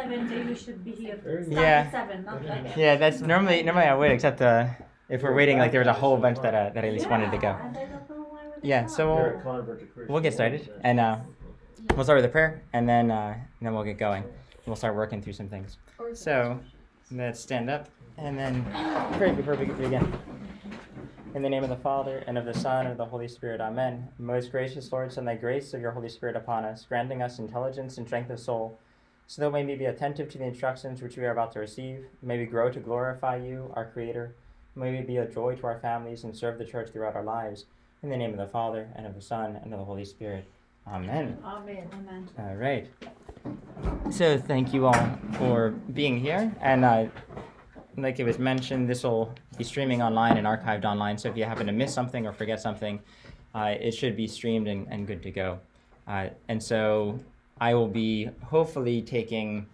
7, you should be here. Start Yeah. at 7, not like. Yeah, that's normally I would, except if we're waiting, like there was a whole bunch that at least wanted to go. And I don't know why would they Yeah, come. so we'll get started, and we'll start with a prayer, and then we'll get going. We'll start working through some things. So let's stand up and then pray before we begin. In the name of the Father, and of the Son, and of the Holy Spirit, amen. Most gracious Lord, send thy grace of your Holy Spirit upon us, granting us intelligence and strength of soul, so that we may be attentive to the instructions which we are about to receive. May we grow to glorify you, our Creator. May we be a joy to our families and serve the church throughout our lives. In the name of the Father, and of the Son, and of the Holy Spirit. Amen. Amen. Amen. All right. So thank you all for being here. And like it was mentioned, this will be streaming online and archived online. So if you happen to miss something or forget something, it should be streamed and good to go. And so I will be hopefully taking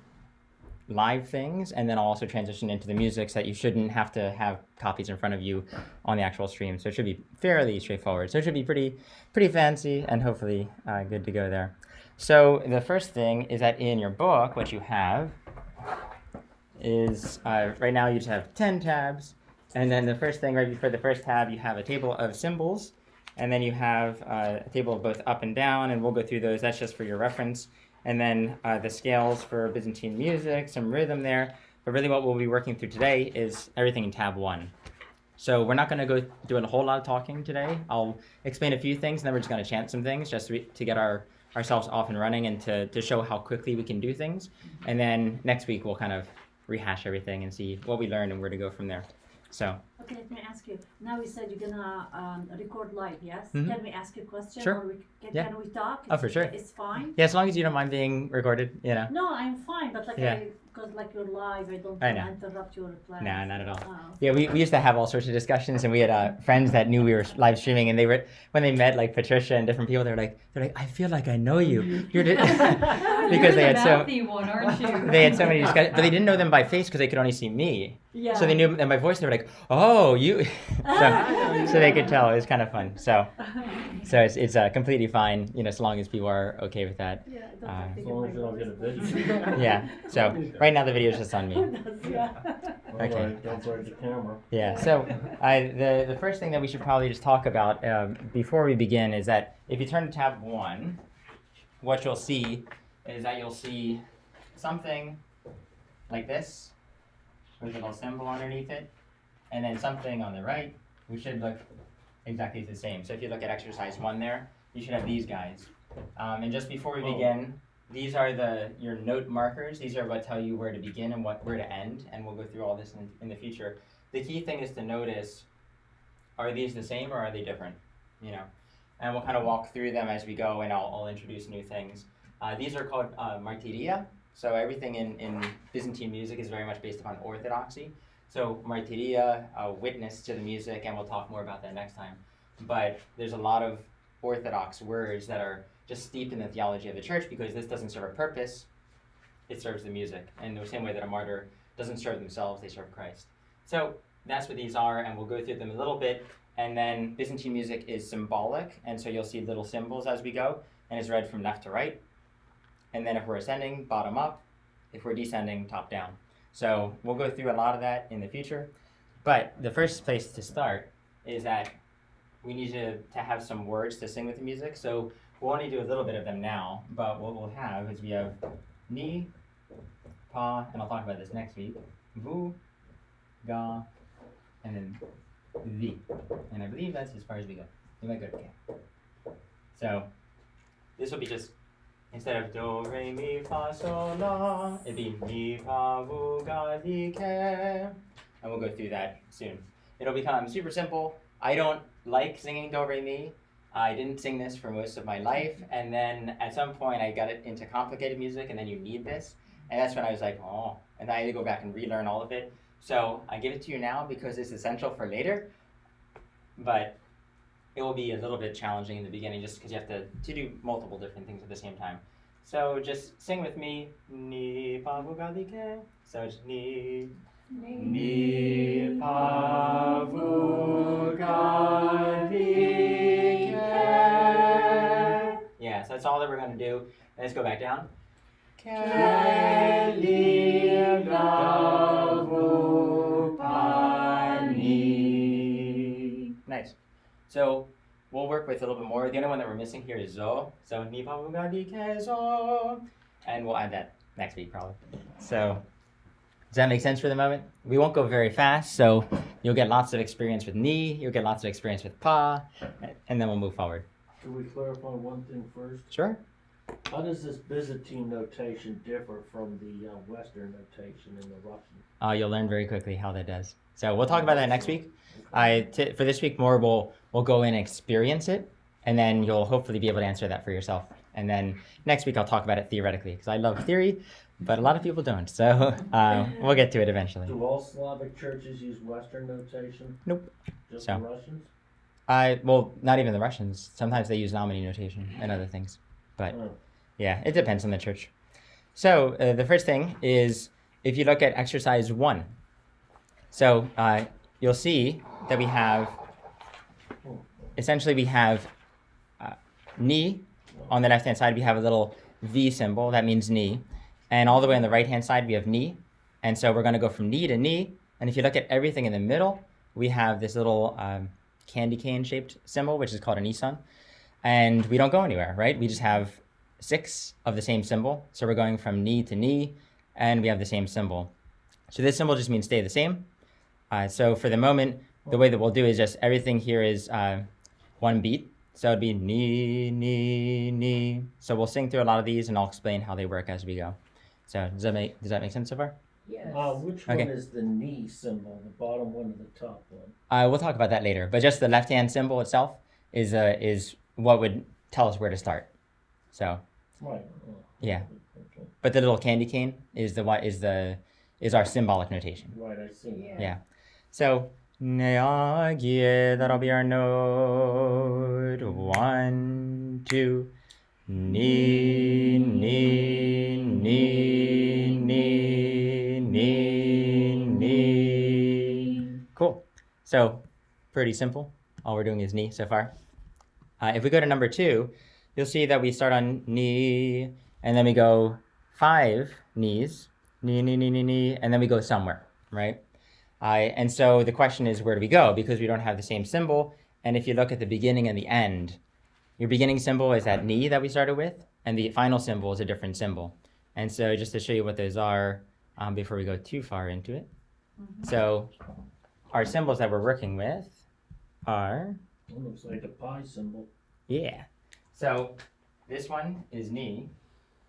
live things, and then I'll also transition into the music so that you shouldn't have to have copies in front of you on the actual stream. So it should be fairly straightforward. So it should be pretty fancy and hopefully good to go there. So the first thing is that in your book, what you have is right now you just have 10 tabs, and then the first thing right before the first tab you have a table of symbols, and then you have a table of both up and down, and we'll go through those. That's just for your reference. And then the scales for Byzantine music, some rhythm there. But really what we'll be working through today is everything in tab 1. So we're not going to go do a whole lot of talking today. I'll explain a few things, and then we're just going to chant some things just to get ourselves off and running and to show how quickly we can do things. And then next week we'll kind of rehash everything and see what we learned and where to go from there. So. Okay, let me ask you. Now we said you're gonna record live, yes? Mm-hmm. Can we ask you a question? Sure. Or Yeah. Can we talk? Oh, for sure. It's fine? Yeah, as long as you don't mind being recorded, you know. No, I'm fine, but like Yeah. because like you're live, I don't I want to know. interrupt your plans. Nah, not at all. Oh. Yeah, we used to have all sorts of discussions, and we had friends that knew we were live streaming, and when they met like Patricia and different people, they're like, I feel like I know you. You're because they had one, aren't you? they had so many discussions, but they didn't know them by face because they could only see me. Yeah. So they knew them by voice. They were like, oh, you. so they could tell. It was kind of fun. So it's completely fine, as long as people are okay with that. Yeah, I don't have to As get long my as you don't get a voice. video. Yeah. So right now the video is just on me. Yeah. Okay. Alright, don't break the camera. Yeah, so the first thing that we should probably just talk about before we begin is that if you turn to tab 1, what you'll see is that you'll see something like this with a little symbol underneath it, and then something on the right which should look exactly the same. So if you look at exercise 1 there, you should have these guys. And just before we begin, these are your note markers. These are what tell you where to begin and where to end, and we'll go through all this in the future. The key thing is to notice, are these the same or are they different? And we'll kind of walk through them as we go, and I'll introduce new things. These are called martyria. So everything in Byzantine music is very much based upon orthodoxy. So martyria, witness to the music, and we'll talk more about that next time. But there's a lot of orthodox words that are just steeped in the theology of the church, because this doesn't serve a purpose, it serves the music. In the same way that a martyr doesn't serve themselves, they serve Christ. So that's what these are, and we'll go through them a little bit. And then Byzantine music is symbolic, and so you'll see little symbols as we go, and it's read from left to right. And then if we're ascending, bottom up. If we're descending, top down. So we'll go through a lot of that in the future. But the first place to start is that we need to have some words to sing with the music. So we'll only do a little bit of them now, but what we'll have is we have ni, pa, and I'll talk about this next week, vu, ga, and then the. And I believe that's as far as we go. We might go to K. So this will be just, instead of do, re, mi, fa, sol, la, it'd be mi, pa, vu, ga, di, ke. And we'll go through that soon. It'll become super simple. I don't like singing do, re, mi. I didn't sing this for most of my life, and then at some point I got it into complicated music, and then you need this, and that's when I was like, oh, and I had to go back and relearn all of it. So I give it to you now because it's essential for later, but it will be a little bit challenging in the beginning just because you have to do multiple different things at the same time. So just sing with me, ni, pa, vu, ga, di, ke. So it's ni, ni, pa, vu, ga, di, ke. Yeah, so that's all that we're going to do. Let's go back down. Ke, li, with a little bit more. The only one that we're missing here is zo. So ni pa ga di ke zo, and we'll add that next week probably. So does that make sense for the moment? We won't go very fast, so you'll get lots of experience with ni, you'll get lots of experience with pa, and then we'll move forward. Can we clarify one thing first? Sure. How does this Byzantine notation differ from the Western notation in the Russian? You'll learn very quickly how that does. So we'll talk about that next week. For this week more, we'll go in and experience it, and then you'll hopefully be able to answer that for yourself. And then next week I'll talk about it theoretically, because I love theory, but a lot of people don't. So we'll get to it eventually. Do all Slavic churches use Western notation? Nope. Just So. the Russians? Well, not even the Russians. Sometimes they use nominee notation and other things. But Oh. yeah, it depends on the church. So the first thing is, if you look at exercise 1. So you'll see that we have, essentially we have ni. On the left-hand side, we have a little V symbol. That means ni. And all the way on the right-hand side, we have ni. And so we're going to go from ni to ni. And if you look at everything in the middle, we have this little candy cane-shaped symbol, which is called an isan. And we don't go anywhere, right? We just have 6 of the same symbol. So we're going from ni to ni, and we have the same symbol. So this symbol just means stay the same. So for the moment, the way that we'll do is just everything here is one beat. So it'd be ni, ni, ni. So we'll sing through a lot of these, and I'll explain how they work as we go. So does that make sense so far? Yes. Which Okay. one is the knee symbol? The bottom one or the top one? We'll talk about that later. But just the left-hand symbol itself is what would tell us where to start. So Right. Oh, yeah. Okay. But the little candy cane is our symbolic notation. Right, I see. Yeah. So that'll be our note. 1, 2. Ni, ni, ni, ni, ni, ni. Cool. So pretty simple. All we're doing is ni so far. If we go to number 2, you'll see that we start on ni, and then we go 5 knees, ni, ni, ni, ni, ni, and then we go somewhere, right? And so the question is, where do we go? Because we don't have the same symbol. And if you look at the beginning and the end, your beginning symbol is that ni that we started with, and the final symbol is a different symbol. And so just to show you what those are, before we go too far into it. Mm-hmm. So our symbols that we're working with are, It looks like a pi symbol. yeah. So this one is ni,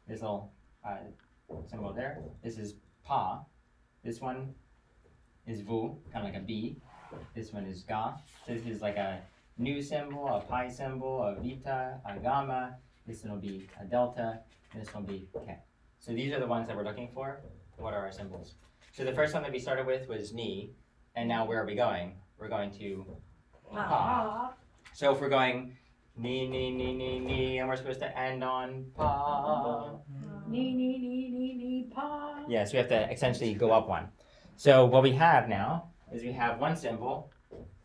this little symbol there. This is pa. This one is vu, kind of like a B. This one is ga. So this is like a nu symbol, a pi symbol, a vita, a gamma. This one will be a delta, and this one will be ke. So these are the ones that we're looking for. What are our symbols? So the first one that we started with was ni, and now where are we going? We're going to pa. So if we're going ni, ni, ni, ni, ni, and we're supposed to end on pa. Ni, ni, ni, ni, ni, pa. Yeah, so we have to essentially go up one. So what we have now is we have one symbol,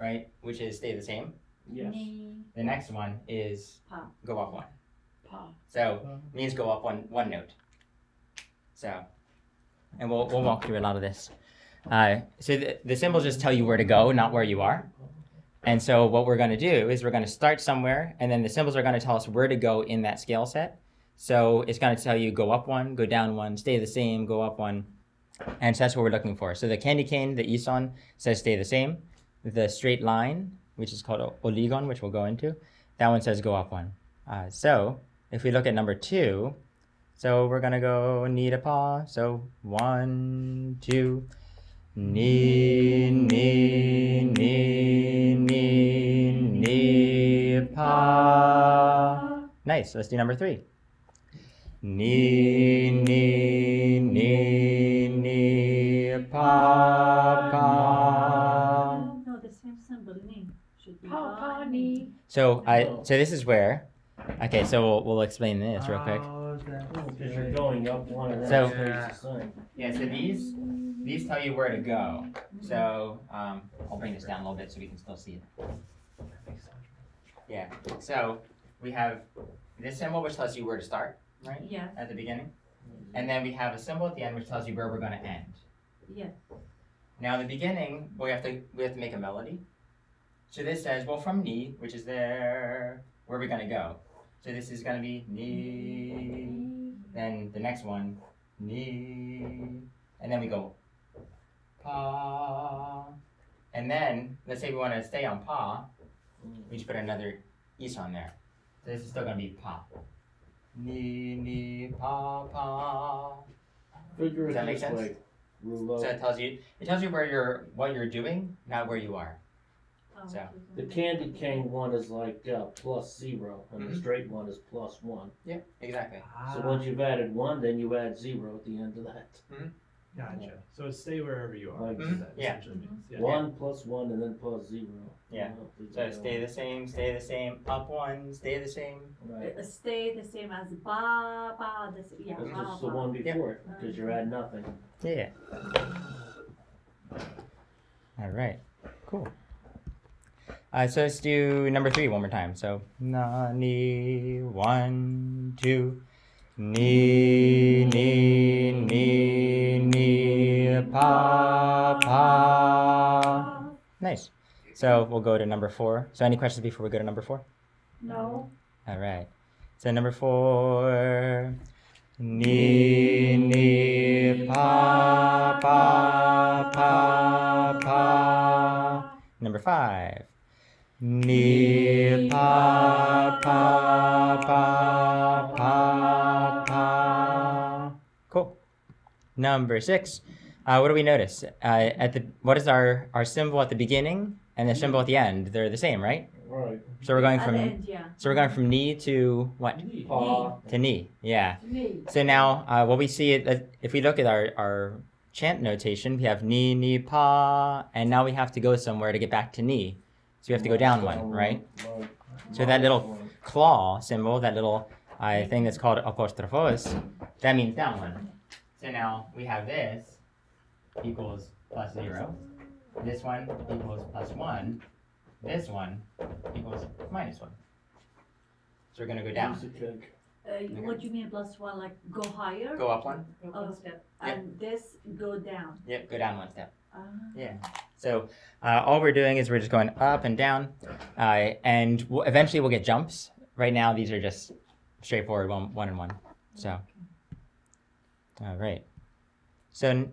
right, which is stay the same. Yes. Ni, The next one is pa, go up one. pa. So means go up one note. So, and we'll walk through a lot of this. So the symbols just tell you where to go, not where you are. And so what we're going to do is we're going to start somewhere, and then the symbols are going to tell us where to go in that scale set. So it's going to tell you go up one, go down one, stay the same, go up one. And so that's what we're looking for. So the candy cane, the isan, says stay the same. The straight line, which is called oligon, which we'll go into, that one says go up one. So if we look at number 2, so we're going to go ni to pa. So 1, 2, ni, ni, ni, ni, ni, pa. Nice. Let's do number 3. Ni, ni, ni, ni, pa, pa. No, the same symbol, ni. Should be pa, pa, ni. So so this is where, okay, so we'll explain this real quick. Because you're going up one and So- that stays the same. Yeah, so these tell you where to go. So I'll bring this down a little bit so we can still see it. Yeah, so we have this symbol which tells you where to start, right, Yes, at the beginning. And then we have a symbol at the end which tells you where we're going to end. yes. Now in the beginning, we have to make a melody. So this says, well, from ni, which is there, where we're going to go. So this is going to be ni. Then the next one, ni. And then we go pa. And then, let's say we want to stay on pa. We just put another is on there. So this is still going to be pa. Ni, ni, pa, pa. Figure Does it that make this sense? way. Rouleau. So it tells you where what you're doing, not where you are. So. The candy cane one is like +0, and the straight one is +1. Yeah, exactly. So once you've added 1, then you add 0 at the end of that. Gotcha. So it's stay wherever you are. Like is what that Yeah. essentially means. Yeah. 1 + 1 and then +0. Yeah. So stay the same, up 1, stay the same. Right. Stay the same as ba, ba, yeah, It's ba, just the ba. one before it, because you're adding nothing. Yeah. All right. Cool. So let's do number 3 one more time. So na ni 1 2 ni ni ni ni pa pa. Nice. So we'll go to number 4. So any questions before we go to number 4? No. All right. So number 4. Ni ni pa pa pa pa. Number 5. Ni pa pa pa pa pa. Cool. Number 6. What do we notice? What is our symbol at the beginning and the symbol at the end? They're the same, right? Right. So we're going At from the end, yeah. so we're going from ni to what? Pa. To ni. Yeah. Me. So now, what we see, if we look at our chant notation, we have ni, ni, pa, and now we have to go somewhere to get back to ni. So we have to go down one, right? So that little claw symbol, that little thing that's called apostrophos, that means down one. So now we have this equals +0. This one equals +1. This one equals -1. So we're going to go down. What do you mean +1? Like go higher? Go up one. And this go down. Yep, go down one step. Yeah. So all we're doing is we're just going up and down, and eventually we'll get jumps. Right now, these are just straightforward one and one. So, all right. So,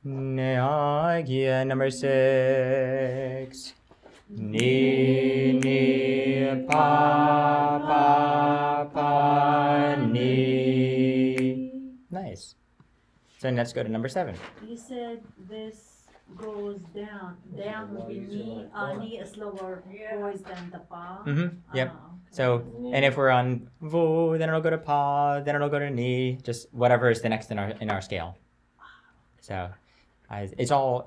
number 6. Ni ni pa pa pa ni. Nice. So let's go to number 7. You said this goes down. Down would be ni. Ni is lower voice than the pa. Yep. Ah, So, and if we're on vu, then it'll go to pa, then it'll go to ni, just whatever is the next in our scale. So, it's all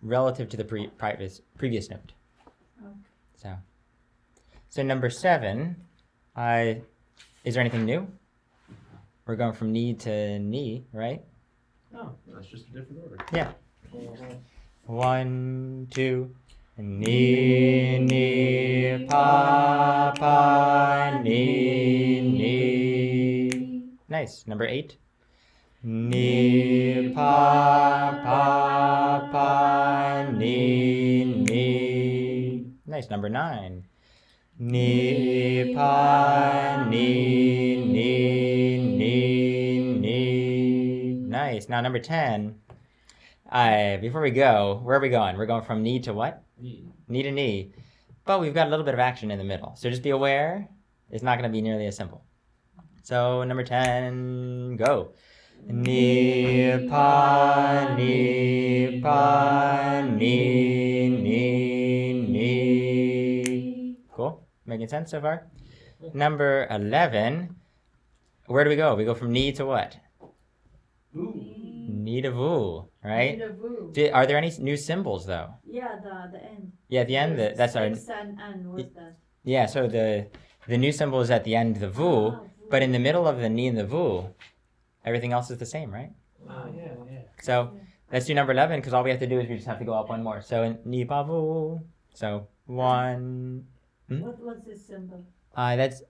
relative to the previous note. Okay. So number 7, is there anything new? We're going from ni to ni, right? No, that's just a different order. Yeah. 1 2 ni ni pa pa ni ni. Nice. Number 8. Ni pa pa pa ni ni. Nice. Number 9. Ni pa ni ni ni ni. Nice. Now number 10. Before we go, where are we going? We're going from ni to what? Ni to ni. But we've got a little bit of action in the middle. So just be aware, it's not going to be nearly as simple. So number 10, go. Ni pa ni pa ni ni ni. Cool? Making sense so far? Number 11, where do we go? We go from ni to what? Ni to vu, right? Are there any new symbols though? Yeah, the end. Yeah, at the end, that's our. Six and what's that? Yeah, so the new symbol is at the end, the vu, but in the middle of the ni and the vu, everything else is the same, right? Yeah. So let's do number 11 because all we have to do is we just have to go up one more. So ni pa vu. So 1. What's this symbol? That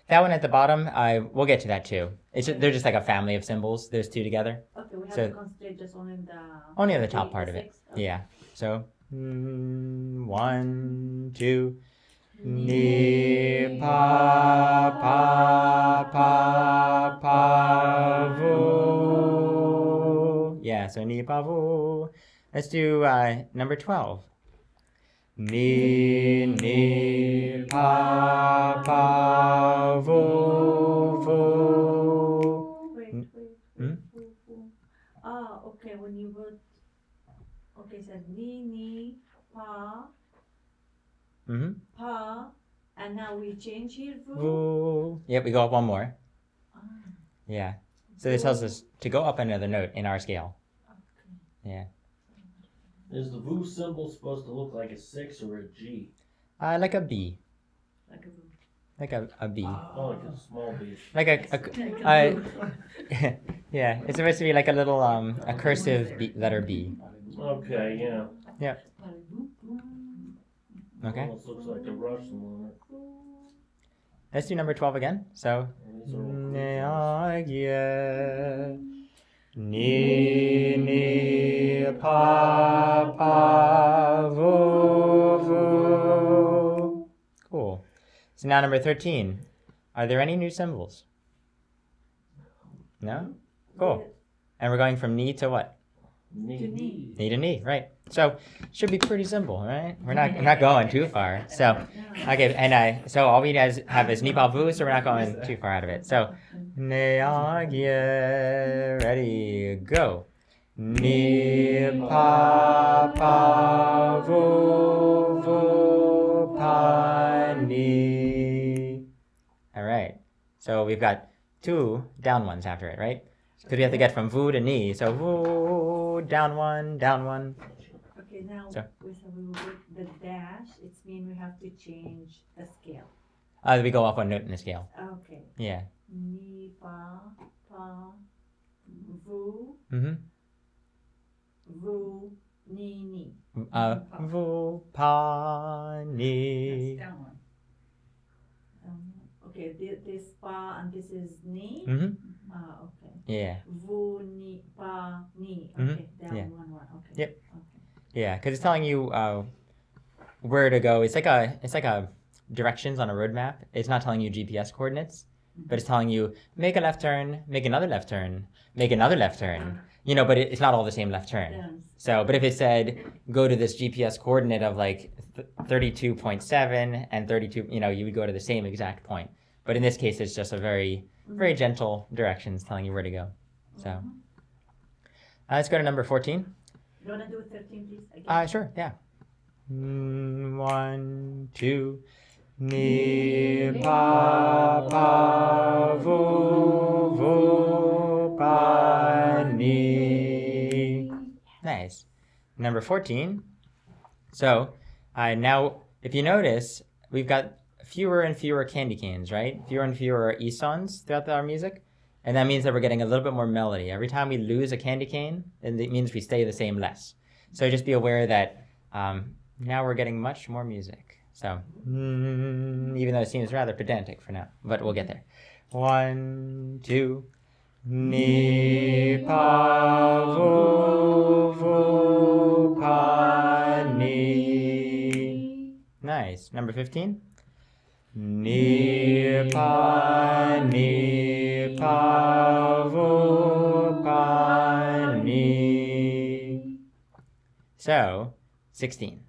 one at the bottom. We'll get to that too. They're just like a family of symbols. Those two together. Okay, we have So- to concentrate just on the. Only on the top part of it. six. Okay. Yeah. So 1 2. Ni pa pa pa pa vu. Yeah, so ni pa vu. Let's do number 12. Ni pa pa vu vu. Wait. Hmm? Ah, okay. When you would, okay, so ni pa pa, and now we change here vu. Vu. Yep, we go up one more. Ah, Yeah. So this tells us to go up another note in our scale. okay. Yeah. Is the VU symbol supposed to look like a 6 or a G? Like a B. Like a vu. Like a B. Oh, like a small B. Like Like a vu. yeah, it's supposed to be like a little a cursive B, letter B. Okay, yeah. Okay. Almost looks like a Russian one. Let's do number 12 again. So These are all cool. Ni pa pa vu vu. Cool. So now number 13. Are there any new symbols? No? Cool. And we're going from ni to what? Knee. Ni to ni, right. So should be pretty simple, right? We're not going too far. So okay, and so all we have is ni pa vu, so we're not going too far out of it. So ne ready, go. Ni pa pa vu vu pa ni. All right. So we've got 2 down ones after it, right? Because we have to get from vu to ni. So vu, down one, down one. Okay, now So- we will put the dash. It's mean we have to change the scale. We go up one note in the scale. Okay. Yeah. Ni pa pa vu Mm-hmm. vu ni. Vu pa ni. That's down one. Okay, this pa and this is ni. Mm-hmm. Okay. Yeah. Vu ni pa ni. Mhm. Okay, down Yeah. one. Okay. Yep. Okay. Yeah, because it's telling you where to go. It's like a directions on a road map. It's not telling you GPS coordinates, but it's telling you make a left turn, make another left turn, make another left turn. But it's not all the same left turn. Then So, but if it said go to this GPS coordinate of like 32.7 and 32, you would go to the same exact point. But in this case, it's just a very gentle directions telling you where to go. So, let's go to number 14. you wanna do 13, please? Again? Sure, yeah. 1, 2. Ni pa pa vu vu pa ni. Nice. Number 14. So now, if you notice, we've got fewer and fewer candy canes, right? Fewer and fewer isons throughout our music. And that means that we're getting a little bit more melody. Every time we lose a candy cane, it means we stay the same less. So just be aware that now we're getting much more music. So, even though it seems rather pedantic for now, but we'll get there. 1, 2. Ni pa vu vu pa ni. Nice. Number 15. Ni pa vu pa ni. So, 16.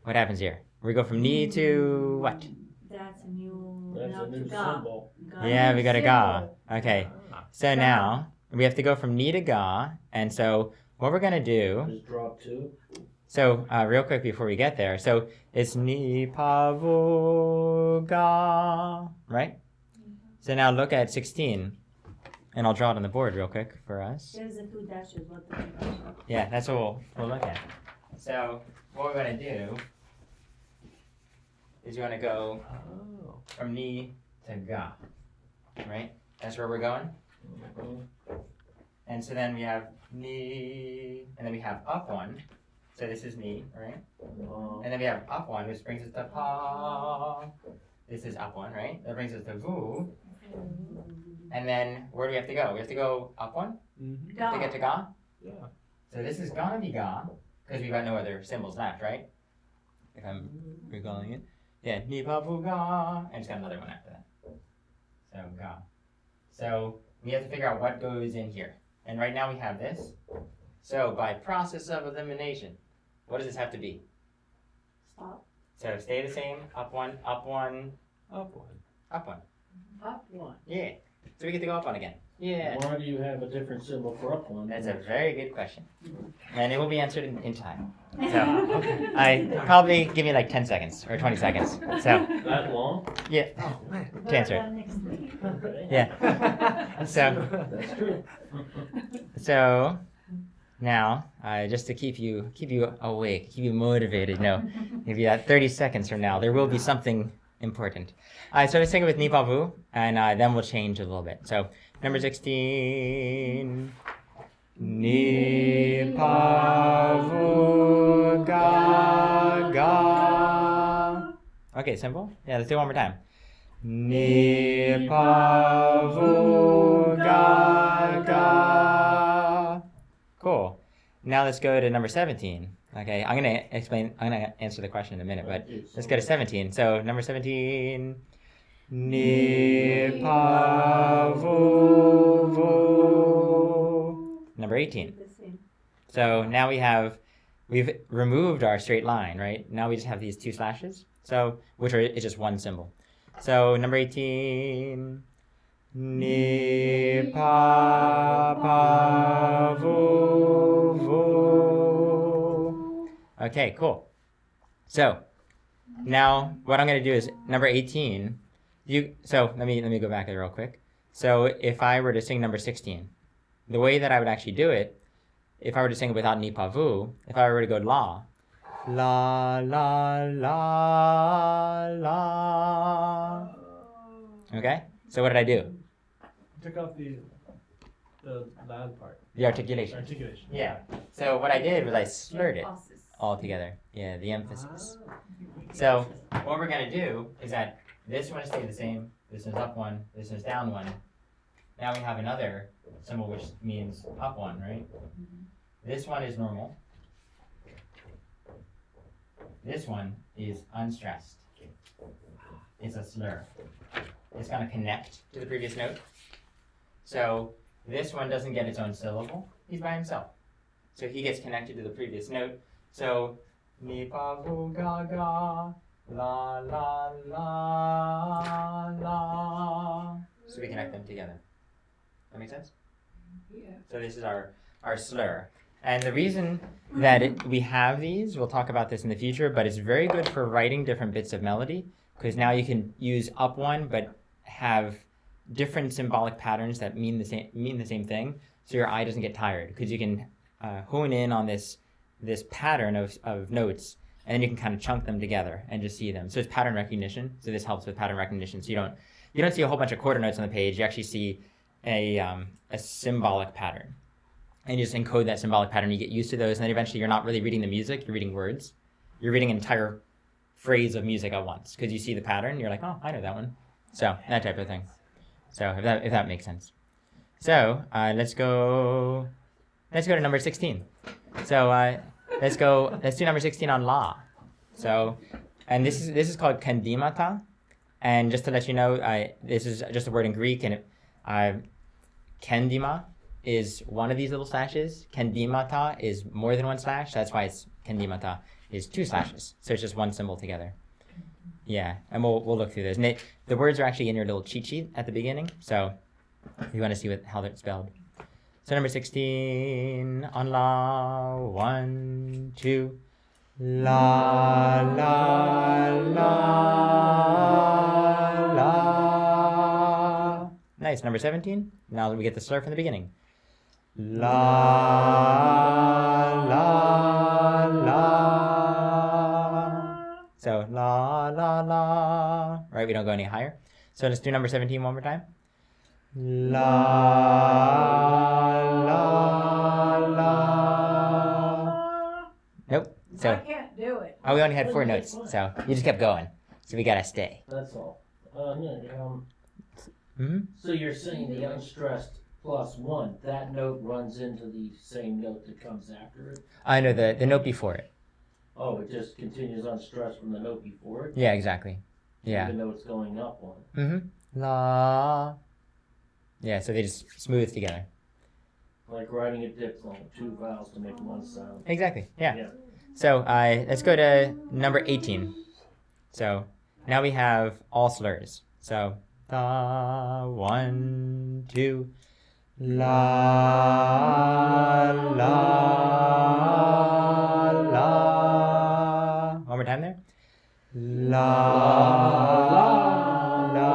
What happens here? We go from ni to what? That's a new. That's now a new to ga. symbol. Yeah, we got a ga. Okay. Ah, So Ga. now we have to go from ni to ga, and so what we're gonna do. Just drop 2. So real quick before we get there, so it's ni pa vu ga, right? So now look at 16, and I'll draw it on the board real quick for us. There's the 2 dashes. What the 2 dashes? Yeah, that's what we'll look at. So what we're gonna do is you're gonna go Oh. from ni to ga, right? That's where we're going. And so then we have ni, and then we have up one. So this is ni, right? And then we have up one, which brings us to pa. This is up one, right? That brings us to vu. And then where do we have to go? We have to go up one Mm-hmm. Ga. to get to ga. Yeah. So this is gonna be ga, because we've got no other symbols left, right? If I'm recalling it. Yeah, ni pa fu ga, and it's got another one after that. So ga. So we have to figure out what goes in here. And right now we have this. So by process of elimination, what does this have to be? Stop. So stay the same, up one, up one, Up one. up one. Up one. Yeah. So we get to go up one again. Yeah. Why do you have a different symbol for up one? That's a very good question. And it will be answered in time. So I probably give me like 10 seconds or 20 seconds. So That long? yeah, Oh, man. to answer it. Next week. Okay. Yeah. So That's true. so now just to keep you awake, keep you motivated. No, maybe that 30 seconds from now there will be something important. So let's sing it with Ni Pa Vu, and then we'll change a little bit. So number 16. Ni Pa Vu Ga Ga. Okay, simple. Yeah, let's do it one more time. Ni Pa Vu Ga Ga. Cool. Now let's go to number 17. Okay, I'm gonna answer the question in a minute, but let's go to 17. So number 17. Ni pa vu vu. Number 18. The same. So now we've removed our straight line, right? Now we just have these two slashes. So it's just one symbol. So number 18. Ni pa vu vu. Okay, cool. So now what I'm gonna do is number 18. So let me go back there real quick. So if I were to sing number 16, the way that I would actually do it, if I were to sing it without ni pa vu, if I were to go la, la la la la. Okay. So what did I do? Took off the loud part. The articulation. Articulation. Yeah. So what I did was I slurred it Emphasis. all together. Yeah, the emphasis. Ah. So what we're gonna do is that this one stays the same. This one's up one. This one's down one. Now we have another symbol which means up one, right? This one is normal. This one is unstressed. It's a slur. It's gonna connect to the previous note. So this one doesn't get its own syllable. He's by himself. So he gets connected to the previous note. So ni pa vu ga ga la la la la. So we connect them together. That make sense? Yeah. So this is our slur. And the reason that we have these, we'll talk about this in the future, but it's very good for writing different bits of melody, because now you can use up one but have different symbolic patterns that mean the same thing, so your eye doesn't get tired, because you can hone in on this pattern of notes, and then you can kind of chunk them together and just see them. So it's pattern recognition. So this helps with pattern recognition. So you don't see a whole bunch of quarter notes on the page. You actually see a symbolic pattern, and you just encode that symbolic pattern. You get used to those, and then eventually you're not really reading the music. You're reading words. You're reading an entire phrase of music at once, because you see the pattern. You're like, oh, I know that one. So that type of thing. So if that makes sense. So let's go to number 16. So let's do number 16 on la. So, and this is called kandimata, and just to let you know, this is just a word in Greek, and kendima is one of these little slashes. Kendimata is more than one slash. That's why it's kendimata is two slashes. So it's just one symbol together. Yeah, and we'll look through those. And the words are actually in your little cheat sheet at the beginning, so if you want to see how they're spelled. So number 16 on la, 1, 2, la la la la. Nice. Number 17. Now we get the slur from the beginning. La la la. So la la la. Right, we don't go any higher. So let's do number 17 one more time. La la la. Nope. So I can't do it. we only had 4 notes, so you just kept going. So we gotta stay. That's all. Hmm. So you're saying the unstressed plus 1, that note runs into the same note that comes after it? I know the note before it. Oh, it just continues unstressed from the note before it? Yeah, exactly. Yeah. Even though it's going up one. Mm-hmm. La. Yeah, so they just smooth together. Like writing a diphthong, two vowels to make one sound. Exactly. Yeah. So let's go to number 18. So now we have all slurs. So da, 1, 2, la, la, la. One more time there. La, la, la,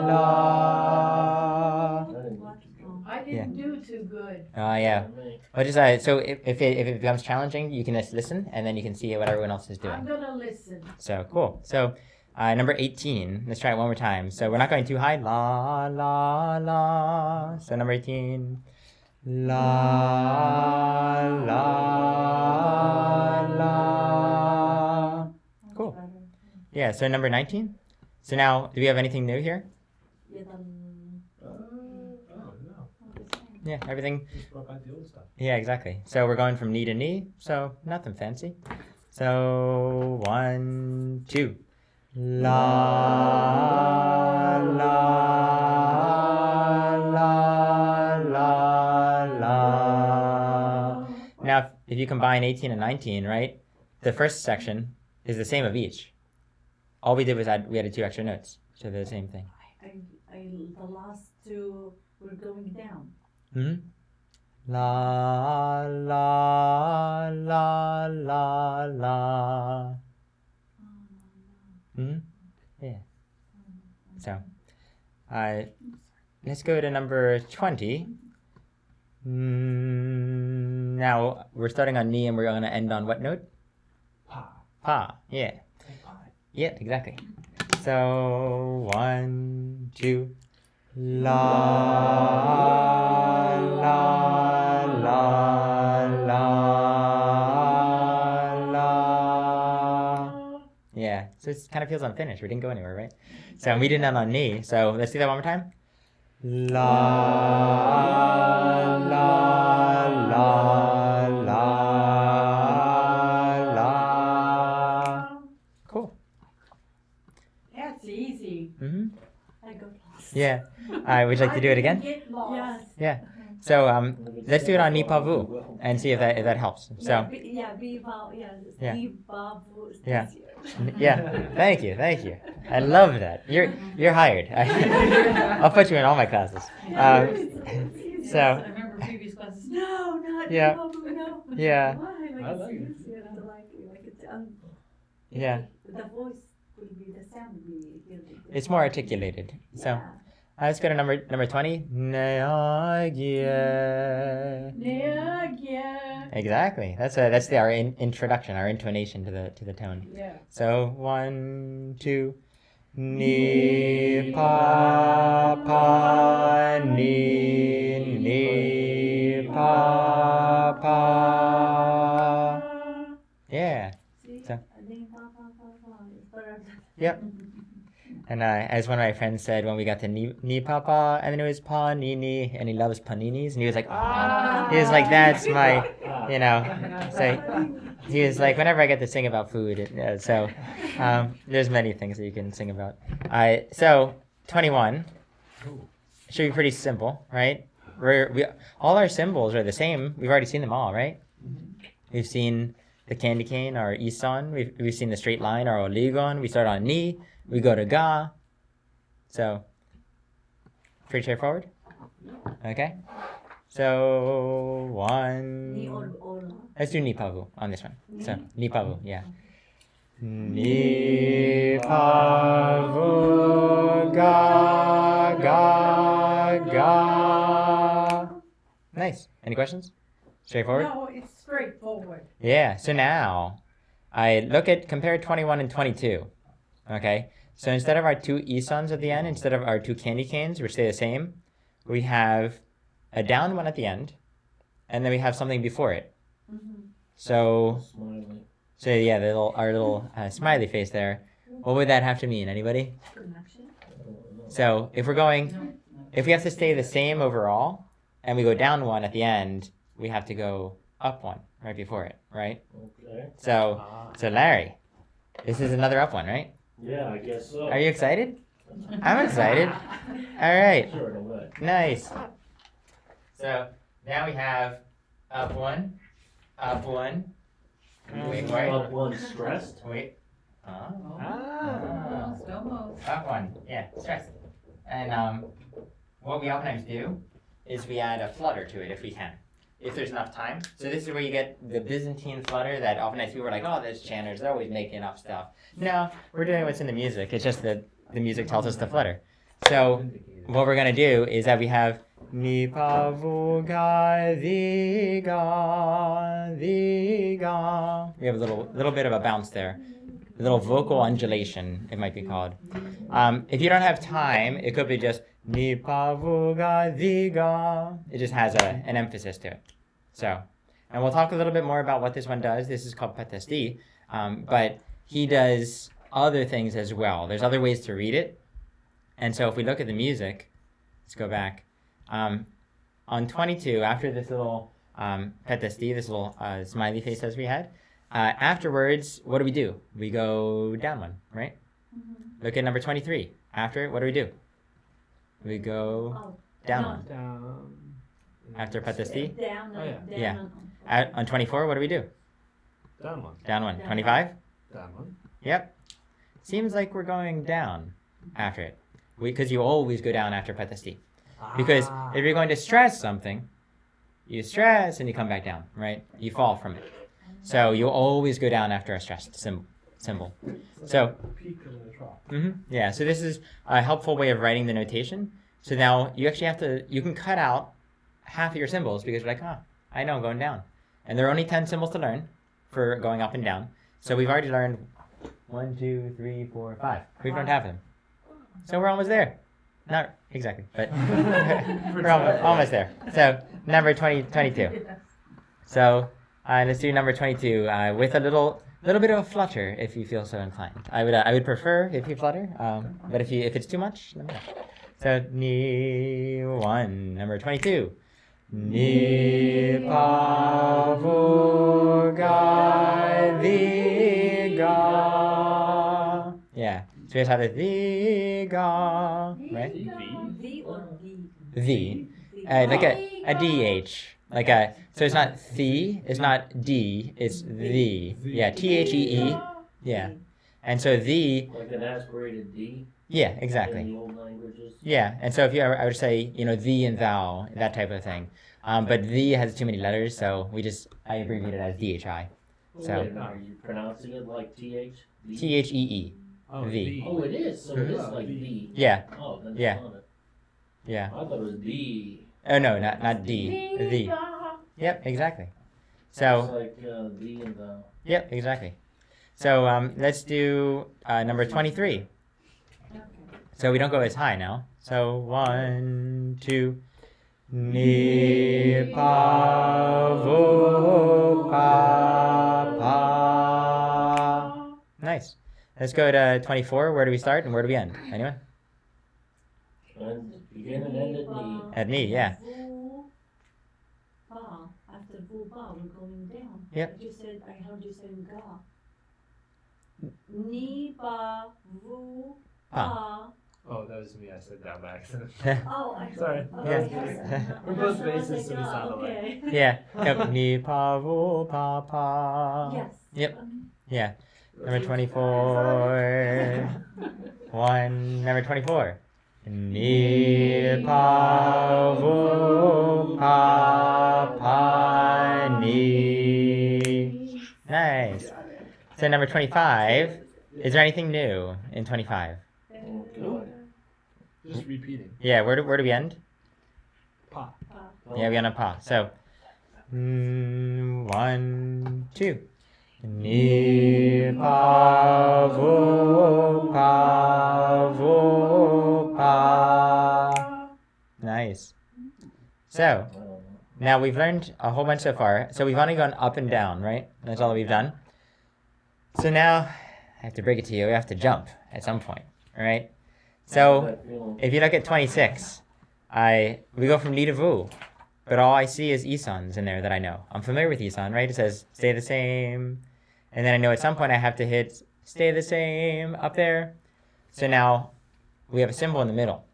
la. I didn't do too good. Yeah. Well, just so if it becomes challenging, you can just listen, and then you can see what everyone else is doing. I'm gonna listen. So cool. So number 18. Let's try it one more time. So we're not going too high. La la la. So number 18. La la la. Cool. Yeah. So number 19. So now, do we have anything new here? Yeah, Yeah, everything. Just brought back the old stuff. Yeah, exactly. So we're going from knee to knee, so nothing fancy. So 1, 2. La, la, la, la, la. Now, if you combine 18 and 19, right, the first section is the same of each. All we did was we added 2 extra notes, so they're the same thing. the last two were going down. Mm-hmm. La la la la la. Hmm. Yeah. So, let's go to number 20. Now we're starting on knee and we're going to end on what note? Pa. Pa. Yeah. Like pie. Yeah. Exactly. So 1, 2. La la la la la. Yeah, so it kind of feels unfinished. We didn't go anywhere, right? So we did that on knee. So let's do that one more time. La la la la la. Cool. That's easy. Mm-hmm. I got lost. Yeah. Would you like to do it again? Get lost. Yes. Yeah. So let's do it on Nipavu and see if that helps. So B-vowel, Yeah. B-vowel is Yeah. easier. yeah, thank you. I love that. You're hired. I'll put you in all my classes. I So remember previous classes. No, not Yeah. B-vowel, no. yeah, Why? I Like like it's it. easier to like it's yeah, the voice will be the sound will be it's more articulated. So Yeah. let's go to number 20. Neagia. Yeah. Exactly. That's our introduction, our intonation to the tone. Yeah. So 1, 2. Ni pa pa ni pa pa. Yeah. See? So- It's better. Yep. And as one of my friends said when we got to ni papa, and then it was pa ni, and he loves paninis, and he was like, he was like, that's my, so he was like, whenever I get to sing about food, so there's many things that you can sing about. So 21 should be pretty simple, right? All our symbols are the same. We've already seen them all, right? We've seen the candy cane, our ison. We've seen the straight line, our oligon. We start on ni. We go to ga. So, pretty straightforward. Okay. So, Ni one. or Let's do nipavu on this one. So, nipavu, yeah. Nipavu ga ga ga. Nice. Any questions? Straightforward? No, it's straightforward. Yeah, so now compare 21 and 22. Okay, so instead of our 2 isons at the end, instead of our 2 candy canes, which stay the same, we have a down one at the end, and then we have something before it. So yeah, our little smiley face there. What would that have to mean? Anybody? So if we have to stay the same overall, and we go down one at the end, we have to go up one right before it, right? Okay. So, so Larry, this is another up one, right? Yeah, I guess so. Are you excited? I'm excited. All right. Sure, in a way. Nice. So now we have up one. Wait for Up it. one stressed. Wait. Almost, almost. Up one. Yeah, stress. And what we oftentimes do is we add a flutter to it if we can, if there's enough time. So this is where you get the Byzantine Flutter that oftentimes people are like, oh, there's chanters, they're always making up stuff. No, we're doing what's in the music. It's just that the music tells us to flutter. So what we're gonna do is that we have mi pa vu ga di ga di ga. We have a little bit of a bounce there, a little vocal undulation, it might be called. If you don't have time, it could be just mi pa vu ga di ga. It just has an emphasis to it. So, and we'll talk a little bit more about what this one does. This is called patesti, but he does other things as well. There's other ways to read it. And so if we look at the music, let's go back. On 22, after this little patesti, this little smiley face as we had, afterwards, what do? We go down one, right? Mm-hmm. Look at number 23. After it, what do? We go down one. Down. After patesti? Down, Oh, yeah. down. Yeah. On 24, what do? Down one. Down one. Down. 25? Down one. Yep. Seems like we're going down after it. Because you always go down after patesti. Because if you're going to stress something, you stress and you come back down, right? You fall from it. So you always go down after a stressed symbol. So, Peak and then a trough. yeah, so this is a helpful way of writing the notation. So now you actually you can cut out half of your symbols because you're like, I know I'm going down. And there are only 10 symbols to learn for going up and down. So we've already learned 1, 2, 3, 4, 5. We've learned half of them. So we're almost there. Not exactly, but we're almost there. So number 22. So let's do number 22 with a little bit of a flutter if you feel so inclined. I would prefer if you flutter, but if it's too much, let me know. So ni one, number 22. Ni pa vu ga di ga. Yeah. So we just have the the ga, right? V or D? The, like a DH, like a, so it's not the, it's not D, it's the, yeah, THEE, yeah, and so the, Like an aspirated D yeah, in exactly, the old languages. yeah, and so if you, I would say, thee and thou, that type of thing, but the has too many letters, so I abbreviate it as DHI, so Wait, are you pronouncing it like TH? D? THEE, Oh, V. Oh, it is. So it is Mhm. like D. yeah, Oh, then Yeah. it's on it. yeah, I thought it was D. oh no, not D, the, yep, exactly, so. It's like D and the. Yep, exactly. So let's do number 23. So we don't go as high now. So 1, 2. Ni pa vu pa pa. Nice. Let's go to 24. Where do we start and where do we end? Anyone? And begin and end at knee. At knee, yeah. Vu, pa. After vu, pa, we're going down. Yep. I heard you saying ga. Ni, pa, vu, pa. Oh, that was me. I said down by accident. Oh, I Sorry. Yes. We're both bassists, so we sound alike. Okay. Yeah. Yep. Ni pa vu pa pa. Yes. Yep. Yeah. Number 24. 1. Number 24. Ni pa vu pa pa ni. Nice. So number 25. Is there anything new in 25? Oh, good. Just repeating. Yeah. Where do we end? Pa. Yeah, we end on pa. So 1, 2. Ni pa vu pa. Nice. So now we've learned a whole bunch so far. So we've only gone up and down, right? That's all we've done. So now I have to break it to you. We have to jump at some point, all right? So if you look at 26, we go from ni to vu. but all I see is Isans in there that I know. I'm familiar with Isan, right? It says stay the same. And then I know at some point I have to hit stay the same up there. So now we have a symbol in the middle.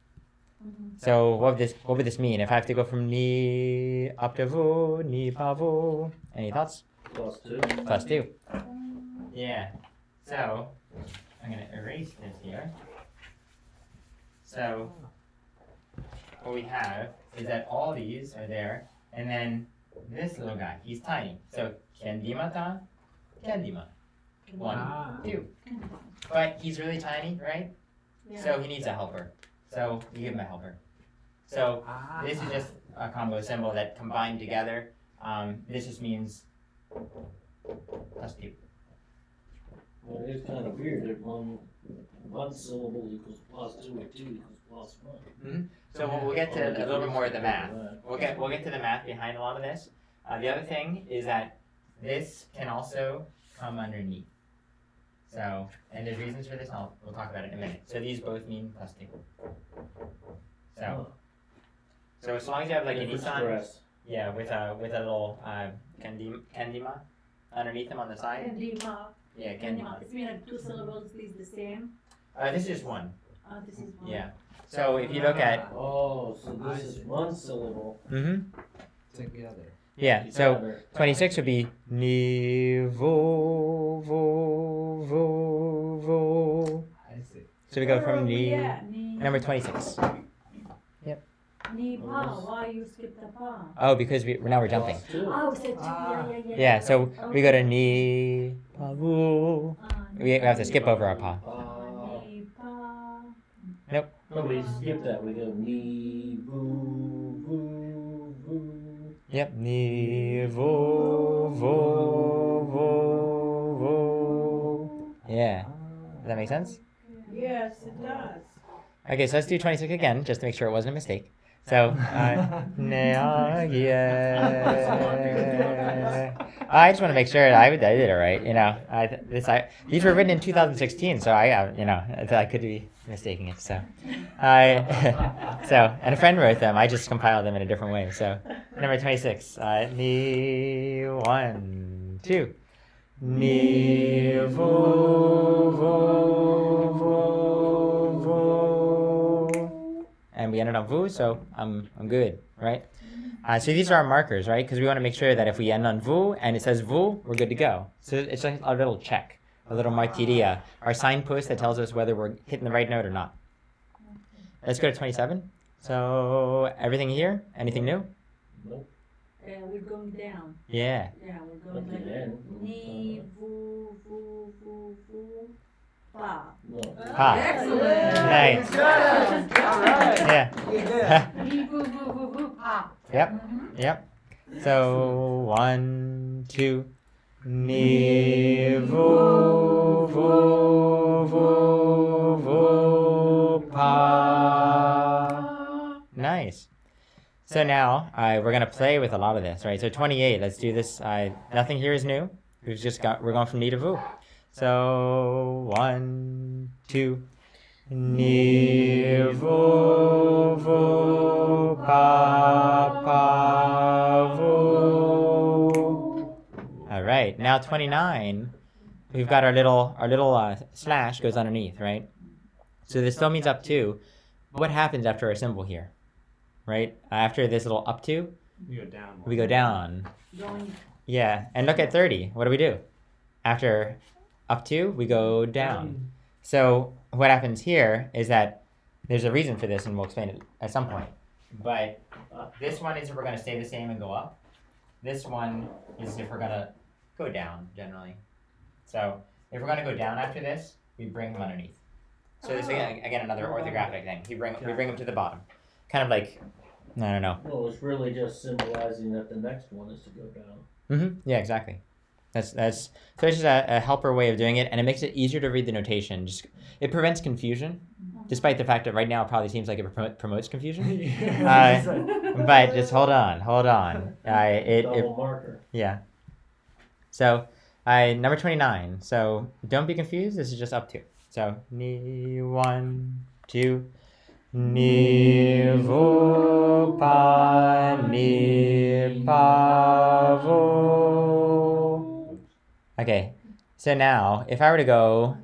So what would this mean? If I have to go from ni up to vu, ni pa vu. Any thoughts? +2. +2. Yeah. So I'm gonna erase this here. So what we have is that all these are there, and then this little guy, he's tiny. So kendimata, kendima. 1, 2. But he's really tiny, right? So he needs a helper. So we give him a helper. So this is just a combo symbol that combined together. This just means +2. Well, it's kind of weird that one syllable equals +2 and 2 equals +1. So we'll get to a little bit more of the math. We'll get to the math behind a lot of this. The other thing is that this can also come underneath. So, and there's reasons for this, and we'll talk about it in a minute. So these both mean +2. So as long as you have like an Isan, yeah, with a little kendima underneath them on the side. Kendima. Yeah, kendima. It's mean like 2 syllables, these the same. This is one. This is one. Yeah. So if you look at. Oh, so this is one syllable. Together. Yeah. So 26 would be ni vu vu vu vu. I see. So we go from ni. Ni. Number 26. Ni pa. Why you skip the pa? Oh, because now we're jumping. Oh, so yeah. Yeah. So we go to ni pa vu. We have to skip over our pa. Ni pa. Nope. No, we skip that. We go ni vu vu vu. Yep. Ni vu vu vu vu. Yeah. Does that make sense? Yes, it does. Okay, so let's do 26 again, just to make sure it wasn't a mistake. So, I just want to make sure I did it right. You know, these were written in 2016, so I could be mistaking it. So, and a friend wrote them. I just compiled them in a different way. So, number 26. Ni 1, 2. Ni vu vu vu vu. And we ended on vu, so I'm good, right? So these are our markers, right? Because we want to make sure that if we end on vu and it says vu, we're good to go. So it's like a little check, a little martiria, our signpost that tells us whether we're hitting the right note or not. Let's go to 27. So everything here? Anything new? Nope. We're going down. Yeah. Yeah, we're going At the like end. ni vu vu vu vu pa. No. Pa. Excellent. Nice. Good. All right. Yeah. Ni boo boo boo boo pop. Yep. So 1, 2. Ni vu vu vu vu pa. Nice. So now we're gonna play with a lot of this, right? So 28. Let's do this. Nothing here is new. We're going from ni to vu. So 1, 2. Ni vu vu pa pa vu. All right. Now 29. We've got our little slash goes underneath, right? So this still means up to. What happens after our symbol here? Right? After this little up to, We go down. we go down. Going Yeah. And look at 30. What do? After up to, we go down. So what happens here is that there's a reason for this, and we'll explain it at some point. But this one is if we're going to stay the same and go up. This one is if we're going to go down, generally. So if we're going to go down after this, we bring him underneath. So this again another orthographic thing. We bring him to the bottom. Kind of like, I don't know. Well, it's really just symbolizing that the next one is to go down. Yeah, exactly. So it's just a helper way of doing it, and it makes it easier to read the notation. It prevents confusion, despite the fact that right now it probably seems like it promotes confusion. But just hold on. Double marker. Yeah. So number 29. So don't be confused. This is just up to. So ni 1, 2. Ni, vo, pa, ni, pa, vo. Okay, so now if I were to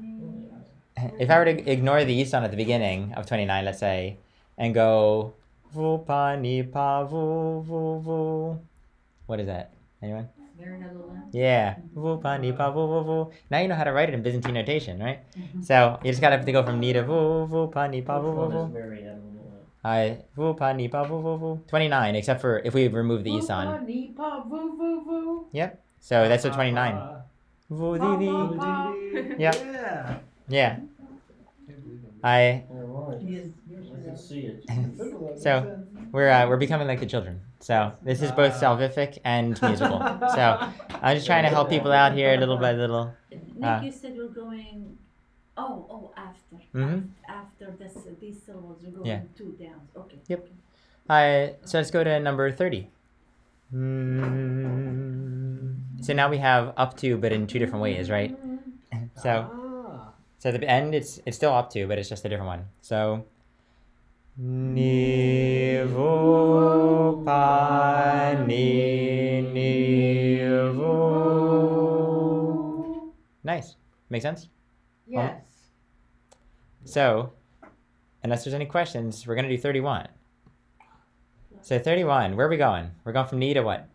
ignore the Isan at the beginning of 29, let's say, and go vo, pa, ni, pa, vo, vo, vo. What is that? Anyone? Very Netherlands. Yeah. Vo, pa, ni, pa, vo, vo, vo. Now you know how to write it in Byzantine notation, right? So you just gotta have to go from ni to vo, vo, pa, ni, pa, vo, vo, vo. Mary, I don't know. Vo, pa, ni, pa, vo, vo, vo. 29, except for if we remove the Isan. Yep. So that's what 29. Vo, di, di. Yep. Yeah. Yeah. Alright, I can see it. So we're becoming like the children. So this is both salvific and musical. So I'm just trying to help people out here little by little. Nick, you said we're going. After. Mhm. After this, these syllables, we're going Yeah. 2 downs. Okay. Yep. So let's go to number 30. So now we have up to, but in 2 different ways, right? So at the end, it's still up to, but it's just a different one. So ni, vo, pa, ni, vo. Nice. Make sense? Yes. So, unless there's any questions, we're going to do 31. So 31, where are we going? We're going from knee to what?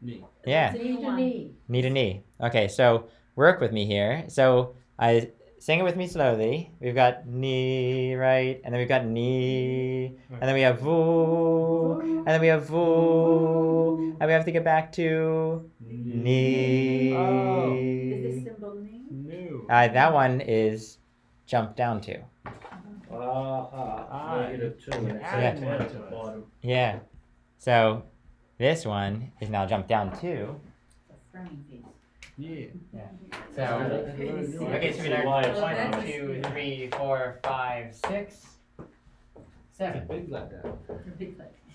Knee. Yeah, Knee to knee. knee to knee. Okay, so work with me here. So I sing it with me slowly. We've got knee, right? And then we've got knee. And then we have voo. And then we have voo. And we have to get back to knee. Is this symbol knee? No. That one is jump down to. -2. And it's Add at one the to it. bottom. Yeah. So this one is now jump down to. The frowning face. Yeah. So, okay, so we learned 1, 2, 3, 4, 5, 6, 7. Big like that.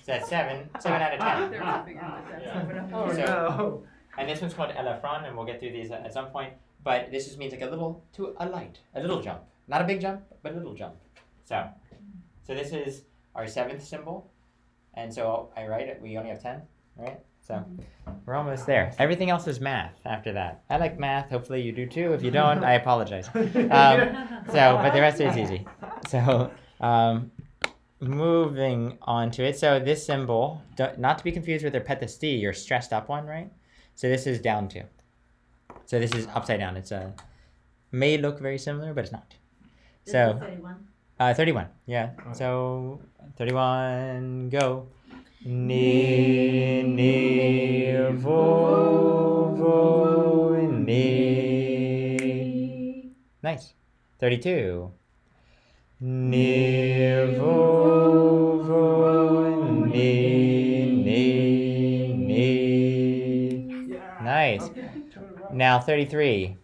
So that's 7 out of 10. Oh So- no. And this one's called elefron, and we'll get through these at some point. But this just means like a little jump. Not a big jump, but a little jump. So this is our 7th symbol. And so I write it, we only have 10, right? So we're almost there. Everything else is math after that. I like math. Hopefully you do too. If you don't, I apologize. But the rest of it's easy. So moving on to it. So this symbol, not to be confused with their petasti, your stressed up one, right? So this is down to. So this is upside down. It's may look very similar, but it's not. This So is 31. 31. Yeah. So 31. Go. Ni, ni, vo, vo, ni. Nice. 32. Ni, vo, vo, ni. Nice. Now 33.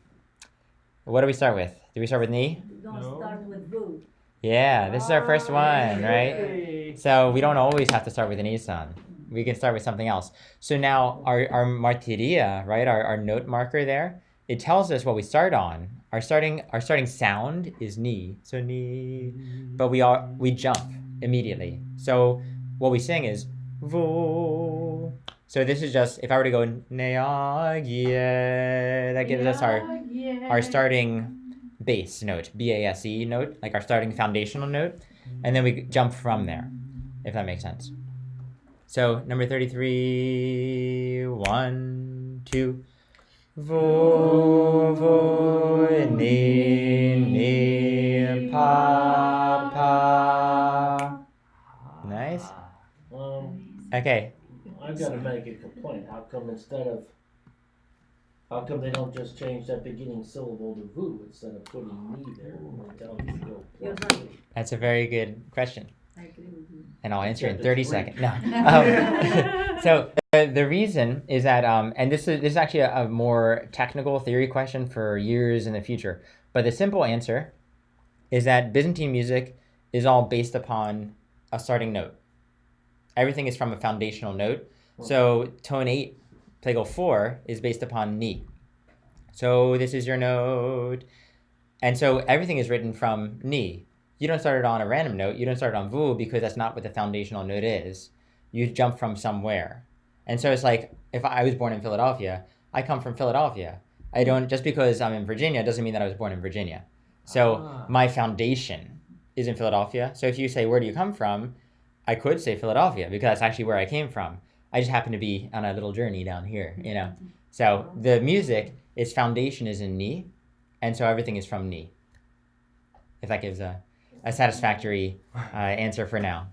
What do we start with? Do we start with knee? Don't No. start with boo. Yeah, this is our first one, right? So we don't always have to start with an Isan. We can start with something else. So now our martiria, right, our note marker there, it tells us what we start on. Our starting sound is ni, so ni, but we jump immediately. So what we sing is vo. So this is just, if I were to go neagie, that gives us our starting bass note, B-A-S-E note, like our starting foundational note, and then we jump from there, if that makes sense. So number 33, 1, 2, vo, vo, ni, pa, pa. Nice. Okay. I've got to make a complaint. How come they don't just change that beginning syllable to voo instead of putting me there when they tell you to go You're plus right. That's a very good question. I agree with you. And I'll answer in Except 30 it's seconds. free. No. So the reason is that, and this is actually a more technical theory question for years in the future, but the simple answer is that Byzantine music is all based upon a starting note. Everything is from a foundational note. So tone 8, plagal 4 is based upon ni. So this is your note. And so everything is written from ni. you don't start it on a random note. You don't start it on vu because that's not what the foundational note is. You jump from somewhere. And so it's like, if I was born in Philadelphia, I come from Philadelphia. I don't, just because I'm in Virginia doesn't mean that I was born in Virginia. So my foundation is in Philadelphia. So if you say, where do you come from? I could say Philadelphia because that's actually where I came from. I just happen to be on a little journey down here, you know. So the music, its foundation is in ni, and so everything is from ni. If that gives a satisfactory answer for now.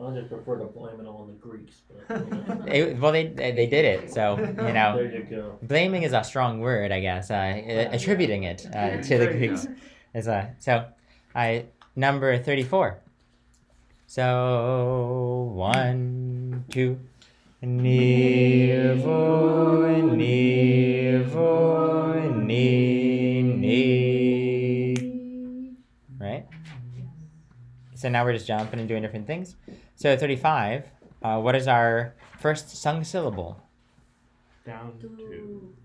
I just prefer to blame it on the Greeks, but Well, they did it, so, you know. there you go. Blaming is a strong word, I guess. Attributing it to the Greeks is number 34. So 1, 2, ni vo ni ni, right? So now we're just jumping and doing different things. So 35. What is our first sung syllable? Down to.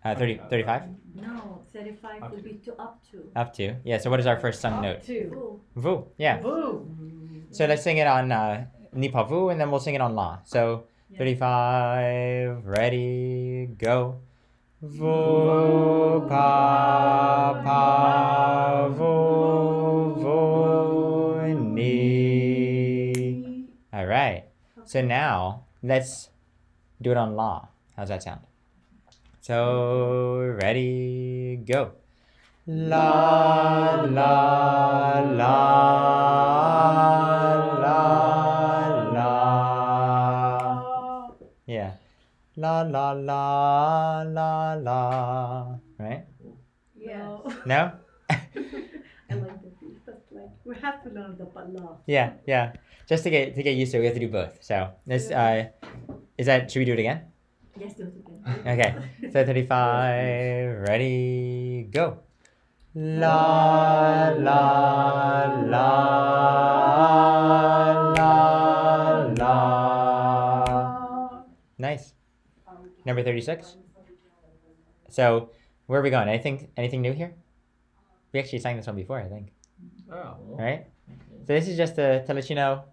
35? No, 35 Up would to. be to up to. Up to. Yeah, so what is our first sung note? Two. Vu. Vu. Yeah. Boo. So let's sing it on ni pa vu, and then we'll sing it on la. So Yeah. 35, ready, go. Vu pa pa vu ni. All right. So now let's do it on la. How's that sound? So ready, go. La la la la la. Yeah. La la la la la. Right? Yeah. No? I like the beat, but like we have to learn the la. Yeah, yeah. Just to get used to it, we have to do both. So this is that should we do it again? Yes, do it again. Okay. So 35, ready, go. La la la la la. Nice. Number 36. So where are we going? Anything new here? We actually sang this one before, I think. Oh. Right? So this is just to let you know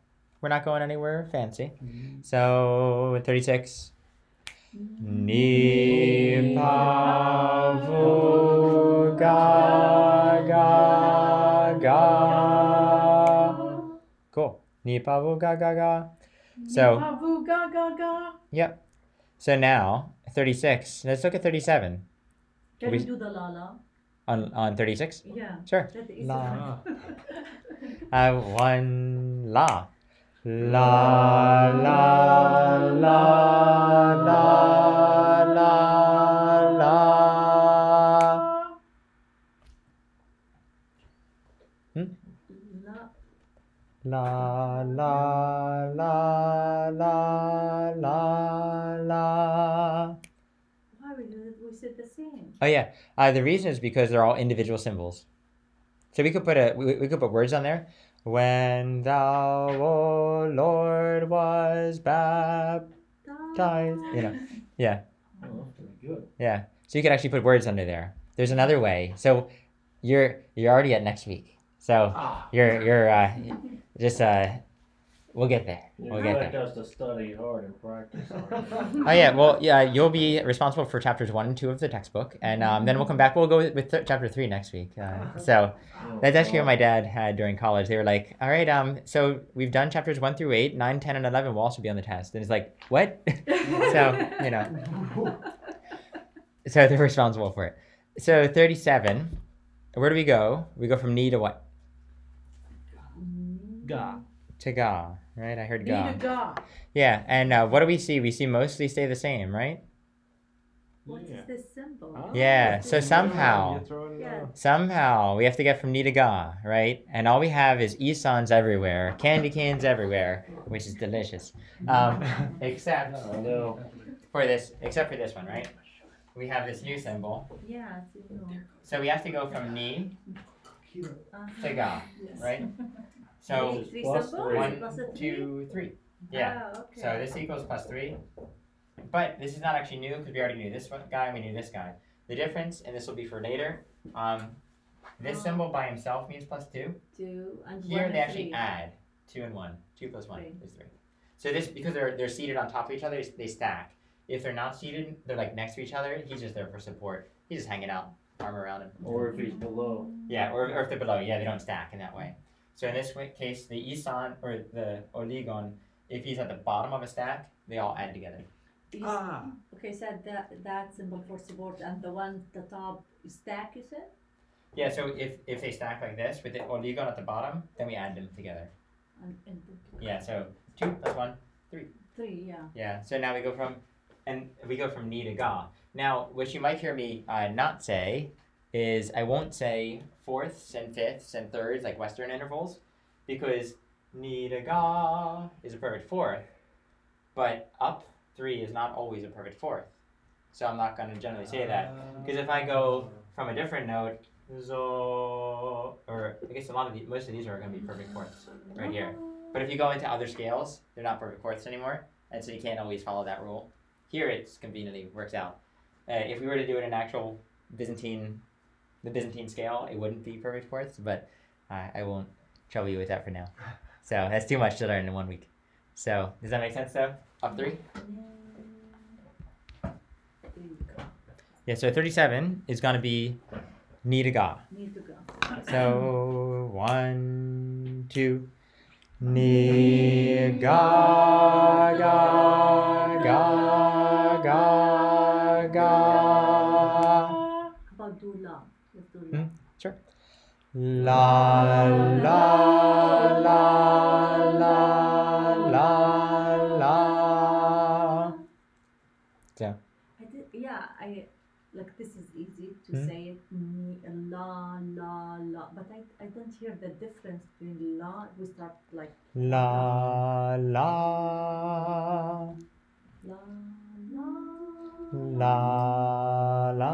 we're not going anywhere fancy. So 36. Ni pa vu ga ga ga. Cool. Ni pa vu ga ga ga. So Boo, ga, ga, ga. yep. So now 36. Let's look at 37. Can We- we do the la la? On 36? Yeah. Sure. That is La. Ah. One la. La la la la la la. La. La la la la la la. Why we said the same? Oh yeah. The reason is because they're all individual symbols. So we could put we could put words on there. When thou, O Lord, was baptized. You know. Yeah. Oh, that's pretty good. Yeah. So you could actually put words under there. There's another way. So you're already at next week. So Ah. you're just we'll get there. You We'll get expect there. us to study hard and practice hard. Oh yeah. Well, yeah. You'll be responsible for chapters 1 and 2 of the textbook, and then we'll come back. We'll go with chapter 3 next week. So that's actually what my dad had during college. They were like, "All right, so we've done chapters 1 through 8, 9, 10, and 11 will also be on the test." And it's like, what? So you know. So they're responsible for it. So 37. Where do we go? We go from ni to what? Ga. To ga, right? I heard Need a ga. ga. Yeah, and what do we see? We see mostly stay the same, right? What is this symbol? Ah. Yeah, so somehow- You're throwing Yeah. Somehow we have to get from ni to ga, right? And all we have is isans everywhere, candy canes everywhere, which is delicious. Except No. except for this one, right? We have this new symbol. Yeah, it's, you know. So we have to go from ni Uh-huh. to ga, Yes. right? So This is Three plus symbols? three. one, Plus a 2, 3. Yeah. Ah, okay. So this equals plus 3. But this is not actually new because we already knew this one guy and we knew this guy. The difference, and this will be for later, This symbol by himself means +2. 2 and Here 1 they and actually 3. add 2 and 1. 2 plus 1 Three. is 3. So this, because they're seated on top of each other, they stack. If they're not seated, they're like next to each other. He's just there for support. He's just hanging out, arm around him. Or if he's below. Yeah, or if they're below, yeah, they don't stack in that way. So in this case, the isan or the oligon, if he's at the bottom of a stack, they all add together. These- Ah. Okay, so that symbol for support and the one the top stack, you said? Yeah, so if they stack like this with the oligon at the bottom, then we add them together. And Yeah, so 2 plus 1. 3, yeah. Yeah, so now we go from ni to ga. Now, what you might hear me not say is I won't say fourths and fifths and thirds like Western intervals, because ni to ga is a perfect fourth, but up 3 is not always a perfect fourth. So I'm not going to generally say that, because if I go from a different note, zo, or I guess most of these are going to be perfect fourths right here. But if you go into other scales, they're not perfect fourths anymore, and so you can't always follow that rule. Here it's conveniently works out. If we were to do it in actual the Byzantine scale, it wouldn't be perfect fourths, but I won't trouble you with that for now. So that's too much to learn in 1 week. So does that make sense though? Up 3? Yeah, so 37 is going to be ni to ga. Need to go. So 1, 2. Ni ga ga ga ga ga. How about do la? Let's do la. Sure. La la la la la la. So. I like this is easy to Hmm? say it la la la, but I don't hear the difference between la. We start like La la la la la la.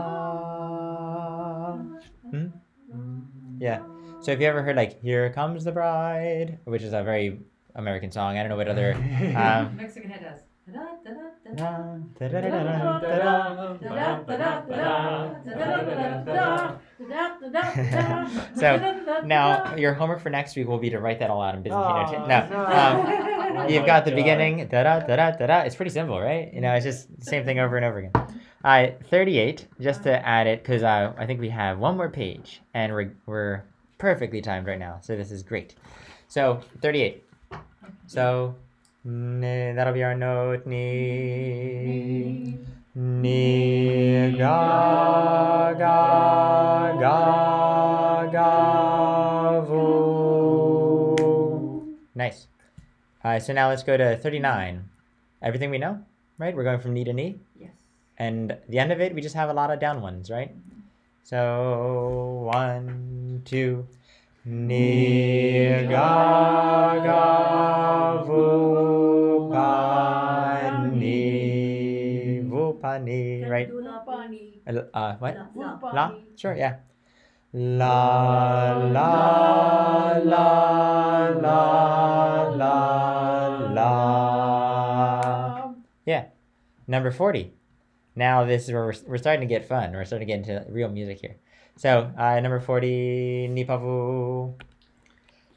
Hmm? Yeah. So have you ever heard like "Here Comes the Bride," which is a very American song? I don't know what other. Mexican head does. So now your homework for next week will be to write that all out in Byzantine. No, you've got the beginning. Da da da da da da. It's pretty simple, right? You know, it's just the same thing over and over again. 38. Just to add it, because I think we have one more page, and we're perfectly timed right now. So this is great. So 38. So that'll be our note. Ni ga ga ga ga vu. Nice. So now let's go to 39. Everything we know, right? We're going from ni to ni. yes. And the end of it, we just have a lot of down ones, right? So 1, 2. Ni ga ga vu pa ni Can right? do la pani. What? La. La? Sure, yeah. La la la la la la. Yeah. Number 40. Now this is where we're starting to get fun. We're starting to get into real music here. So number 40, ni pavu.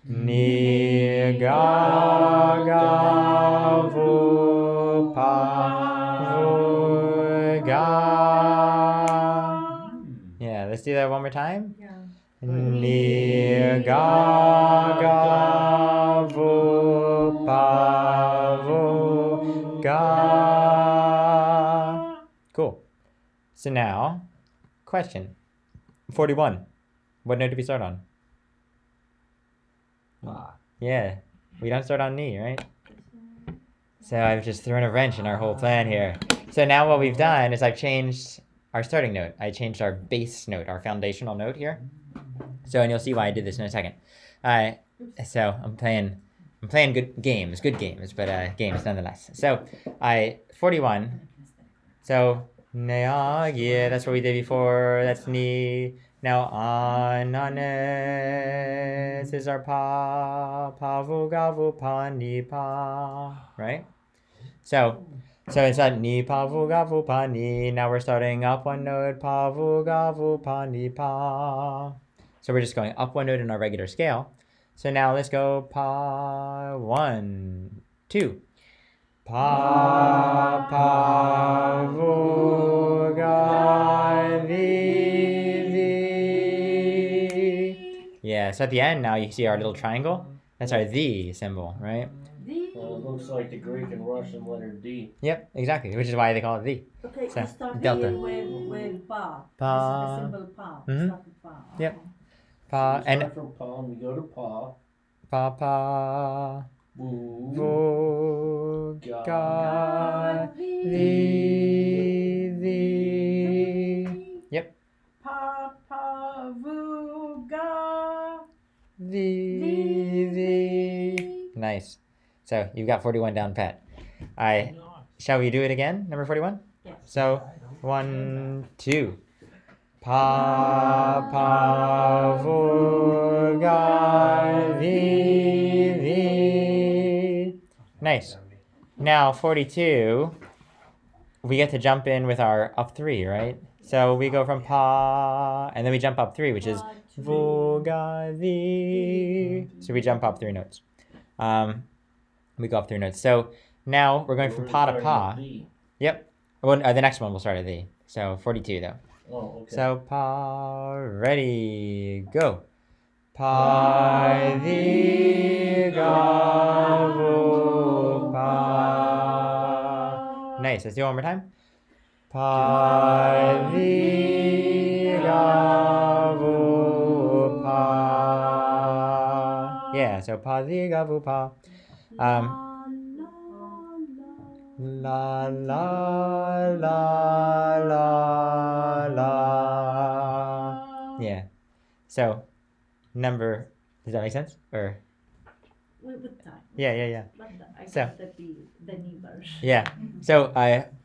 Ni ga ga vu pa vu ga. Yeah, let's do that one more time. Yeah. Ni ga ga vu pa vu ga. Cool. So now, question. 41. What note do we start on? Yeah, we don't start on ni, right? So I've just thrown a wrench in our whole plan here. So now what we've done is I've changed our starting note. I changed our base note, our foundational note here. So, and you'll see why I did this in a second. So I'm playing good games, but games nonetheless. So 41. So yeah, that's what we did before. That's ni. Now ananes is our pa vu ga vu pa ni pa, right? So it's not ni pa vu ga vu pa ni. Now we're starting up one note, pa vu ga vu pa ni pa. So we're just going up one note in our regular scale. So now let's go pa 1, 2. Pa pa vu ga vi vi. Yeah, so at the end now you see our little triangle. That's our the symbol, right? The. It looks like the Greek and Russian letter D. Yep, exactly, which is why they call it the. Okay, So, you start delta. with pa. Pa. This is the symbol pa. Mhm. Start with pa. Yep. Okay. Pa We and start from pa and we go to pa. pa pa Boo. vu Ga. ga vi vi. Yep. Pa pa vu ga Vi vi. Nice. So you've got 41 down pat. Shall we do it again? Number 41? Yes. So 1, 2. Pa pa vu ga vi vi. Nice. Now 42. We get to jump in with our up 3, right? So we go from pa, and then we jump up 3, which is vu ga vi. So we jump up 3 notes. We go up 3 notes. So now we're going from pa to pa. Yep. Well, the next one will start at the. So 42 though. Oh, okay. So pa, ready, go. Pa di ga vu pa. Nice. Let's do it one more time. Pa di ga vu pa. Yeah. So pa di ga vu pa. La la la la la. Yeah. So, does that make sense? Or With time. yeah. But I So- got the knee version. Yeah. So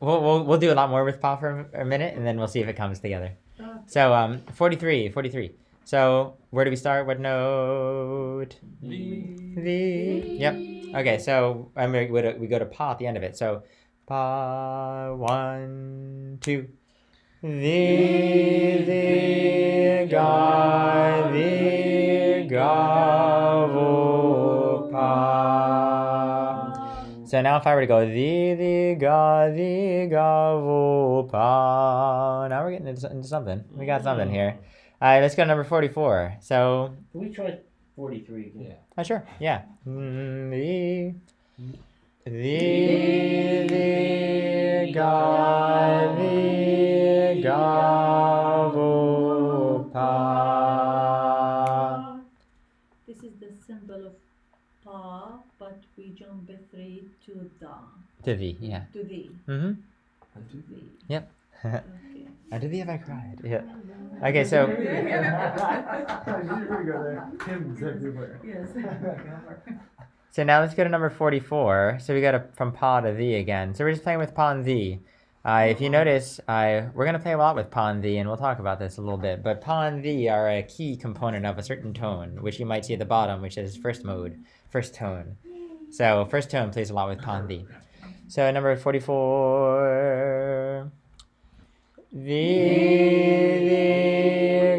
we'll do a lot more with pa for a minute, and then we'll see if it comes together. So 43. So where do we start? What note? V. Yep. Okay. So we go to pa at the end of it. So pa 1, 2. Vi ga vu pa. So now if I were to go the ga vu pa. Now we're getting into something. We got something here. All right, let's go to number 44. So, Can we try 43 again? Yeah. sure, yeah. The ga vu pa. This is the symbol of pa, but we jump a 3 to da. To thee, yeah. To the. Mm-hmm. The. Yep. Okay. And to thee have I cried. Yeah. Okay, so Hymns everywhere. Yes. so now let's go to number 44. So we go from pa to thee again. So we're just playing with pa and thee. If you notice, we're going to play a lot with pa and thee, and we'll talk about this a little bit. But pa and thee are a key component of a certain tone, which you might see at the bottom, which is first mode, first tone. So first tone plays a lot with pa and thee. So number 44. Vi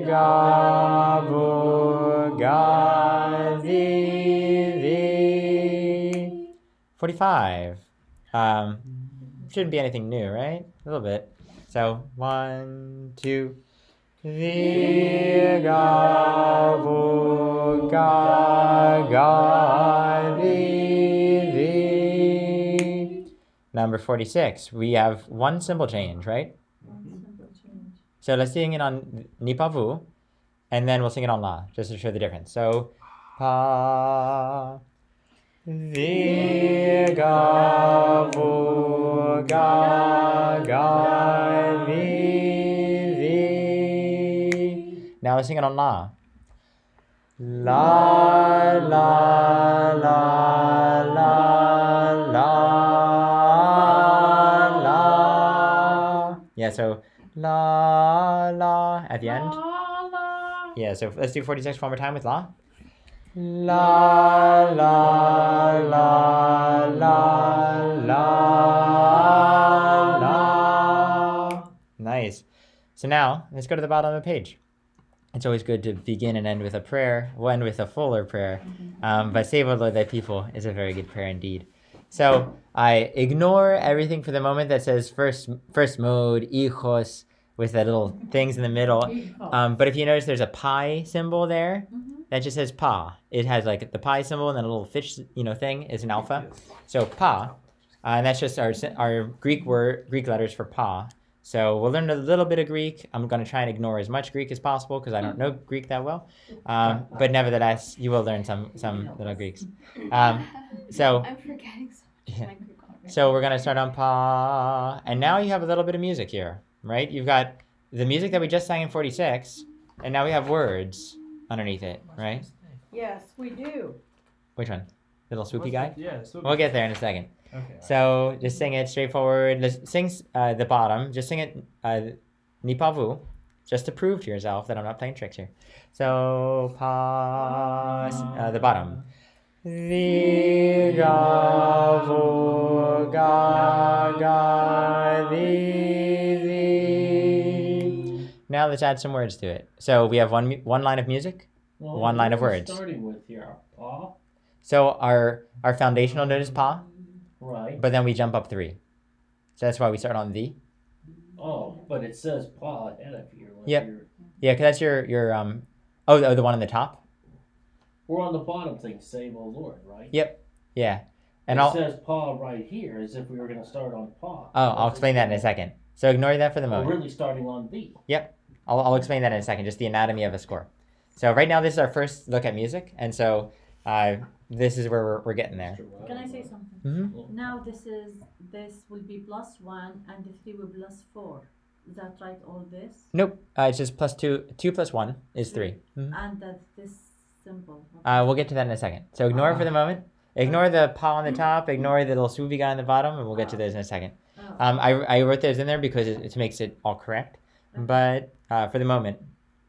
ga vu ga vi. 45. Shouldn't be anything new, right? A little bit. So 1, 2. Vi ga vu ga vi. Number 46. We have one symbol change, right? Symbol change. So let's sing it on ni pa vu, and then we'll sing it on la, just to show the difference. So pa vi ga vu ga vi vi. Now let's sing it on la. La la la la la la. Yeah, so la la at the end. Yeah, so let's do 46 one more time with la. La la la la la la. Nice. So now let's go to the bottom of the page. it's always good to begin and end with a prayer. We'll end with a fuller prayer. But save, O Lord, thy people is a very good prayer indeed. So I ignore everything for the moment that says first mode, hijos, with the little things in the middle. But if you notice, there's a pi symbol there that just says pa. It has like the pi symbol and then a little fish, thing is an alpha. So pa, and that's just our Greek letters for pa. So we'll learn a little bit of Greek. I'm going to try and ignore as much Greek as possible because I don't know Greek that well. But nevertheless, you will learn some little Greeks. So I'm forgetting so much of my Greek already. so we're going to start on pa. And now you have a little bit of music here, right? You've got the music that we just sang in 46, and now we have words underneath it, right? Yes, we do. Which one? Little swoopy guy? Yeah. So We'll get there in a second. Okay. So just sing it straightforward. Sing the bottom. Just sing it ni pavu, just to prove to yourself that I'm not playing tricks here. So pa the bottom. Di ga vu ga ga di di. Now let's add some words to it. So we have one line of music, Well, one line of what we're words. Starting with here, pa, So our foundational note is pa, right? but then we jump up 3. So that's why we start on the. Oh, but it says pa ahead of here. Like Yep. you're- Yeah, because that's your the one on the top. We're on the bottom thing, save, O Lord, right? Yep. Yeah, and it says pa right here, as if we were going to start on pa. I'll explain that in a second. So ignore that for the We're moment. really starting on the. I'll explain that in a second. Just the anatomy of a score. So right now this is our first look at music, and so this is where we're getting there. Can I say something? Mm-hmm. Now this will be +1 and the 3 will +4. Is that right? All this Nope. It's just +2. 2 + 1 is 3. Mhm. and that this symbol. We'll get to that in a second. So ignore it for the moment. Ignore the pa on the top. Ignore the little swoopy guy on the bottom, and we'll get to those in a second. Oh. I wrote those in there because it makes it all correct. But for the moment,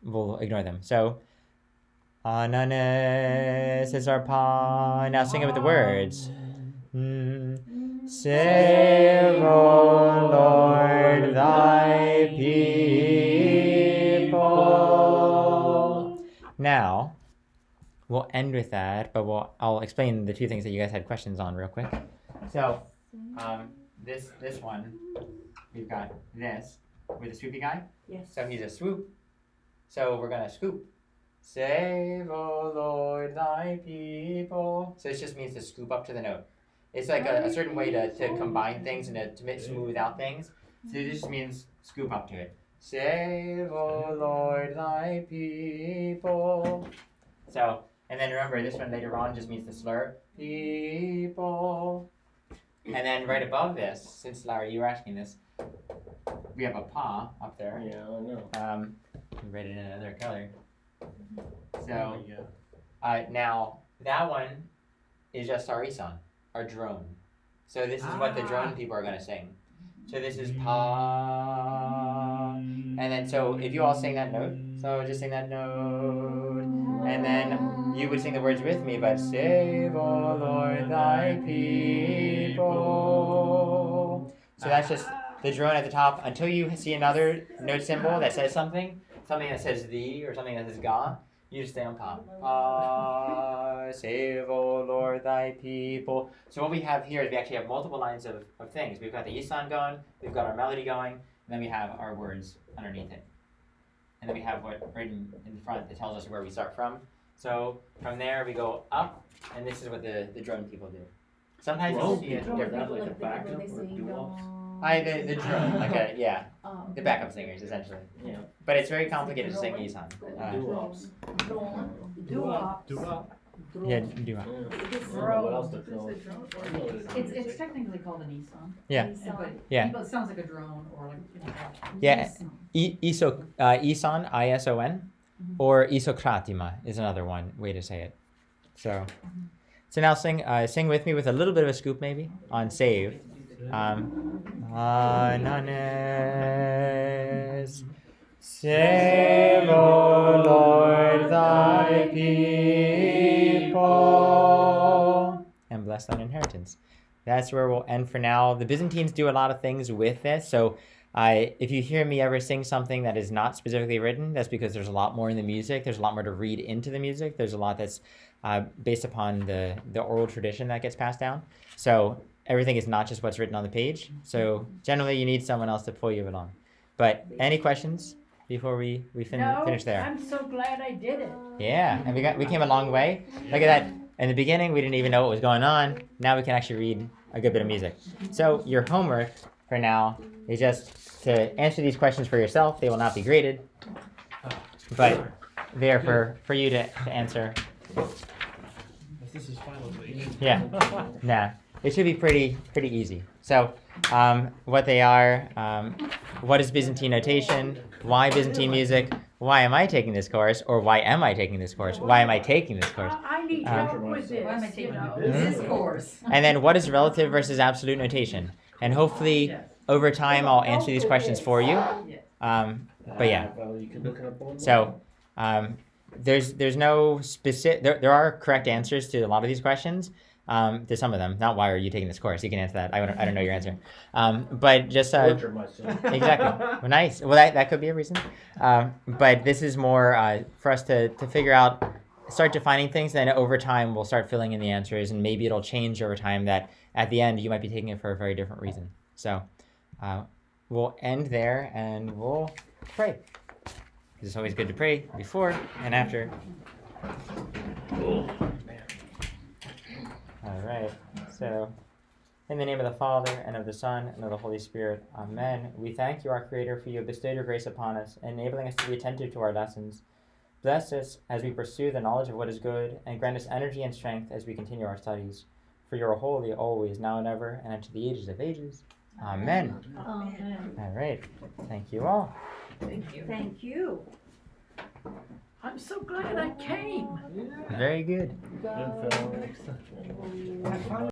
we'll ignore them. So, ananes is our pa. Now sing it with the words. Save, O Lord, thy people. Now, we'll end with that, but I'll explain the 2 things that you guys had questions on real quick. So, this one, we've got this with a swoopy guy. Yes. So he's a swoop. So we're gonna scoop. Save, O Lord, thy people. So it just means to scoop up to the note. It's like a certain way to combine things and to smooth out things. So this just means scoop up to it. Save, O Lord, thy people. So, and then remember, this one later on just means to slur. People. And then right above this, since Larry, you were asking this, we have a pa up there. Yeah, I know. We write it in another color. So, now that one is just our isan, our drone. So this is what the drone people are gonna sing. So this is pa, and then so if you all sing that note, so just sing that note, and then you would sing the words with me, but save, O Lord, thy people. So that's just the drone at the top until you see another note symbol that says something that says the or something that says ga. You just stay on pa. Pa, save, O Lord, thy people. So what we have here is we actually have multiple lines of things. We've got the isan going, we've got our melody going, and then we have our words underneath it. And then we have what right in the front that tells us where we start from. So from there we go up, and this is what the drone people do. Sometimes you see it different. Like a backup or doo-wops. The drone, the backup singers essentially. Yeah. But it's very complicated to sing isan. Doo-wops. Doo-wop. Yeah, do I don't know what else to call it. I know what it is. It's technically called an Nissan. Yeah. But Yeah. people, it sounds like a drone or like, Yeah. Nissan. Isan, ISON, or isokratima is another way to say it. So now sing with me with a little bit of a scoop maybe on save. Ananes, save, O Lord, thy people, and bless thine inheritance. That's where we'll end for now. The Byzantines do a lot of things with this, so If you hear me ever sing something that is not specifically written, that's because there's a lot more in the music. There's a lot more to read into the music. There's a lot that's based upon the oral tradition that gets passed down. So everything is not just what's written on the page. So generally, you need someone else to pull you along. But any questions before we finish there? I'm so glad I did it. Yeah, and we came a long way. Look at that. In the beginning, we didn't even know what was going on. Now we can actually read a good bit of music. So your homework for now is just to answer these questions for yourself. They will not be graded, but they're for you to answer. This is final week. Yeah. Nah, it should be pretty easy. So what they are, what is Byzantine notation, why Byzantine music, why am I taking this course, or why am I taking this course? Why am I taking this course? I need help with this. Why am I taking you know. this course? And then what is relative versus absolute notation? And hopefully over time I'll answer these questions for you. But yeah. Well, you can look it up online. So there's no specific, there are correct answers to a lot of these questions. To some of them, not why are you taking this course? You can answer that. I don't know your answer. But just Torture myself. exactly. Well, nice. Well, that could be a reason. But this is more for us to figure out, start defining things, then over time we'll start filling in the answers, and maybe it'll change over time that at the end you might be taking it for a very different reason. So we'll end there and we'll pray. It's always good to pray before and after. All right. So, in the name of the Father, and of the Son, and of the Holy Spirit. Amen. We thank you, our Creator, for you have bestowed your grace upon us, enabling us to be attentive to our lessons. Bless us as we pursue the knowledge of what is good, and grant us energy and strength as we continue our studies. For you are holy, always, now and ever, and unto the ages of ages. Amen. Amen. All right. Thank you all. Thank you. I'm so glad I came. Very good. Good fellow.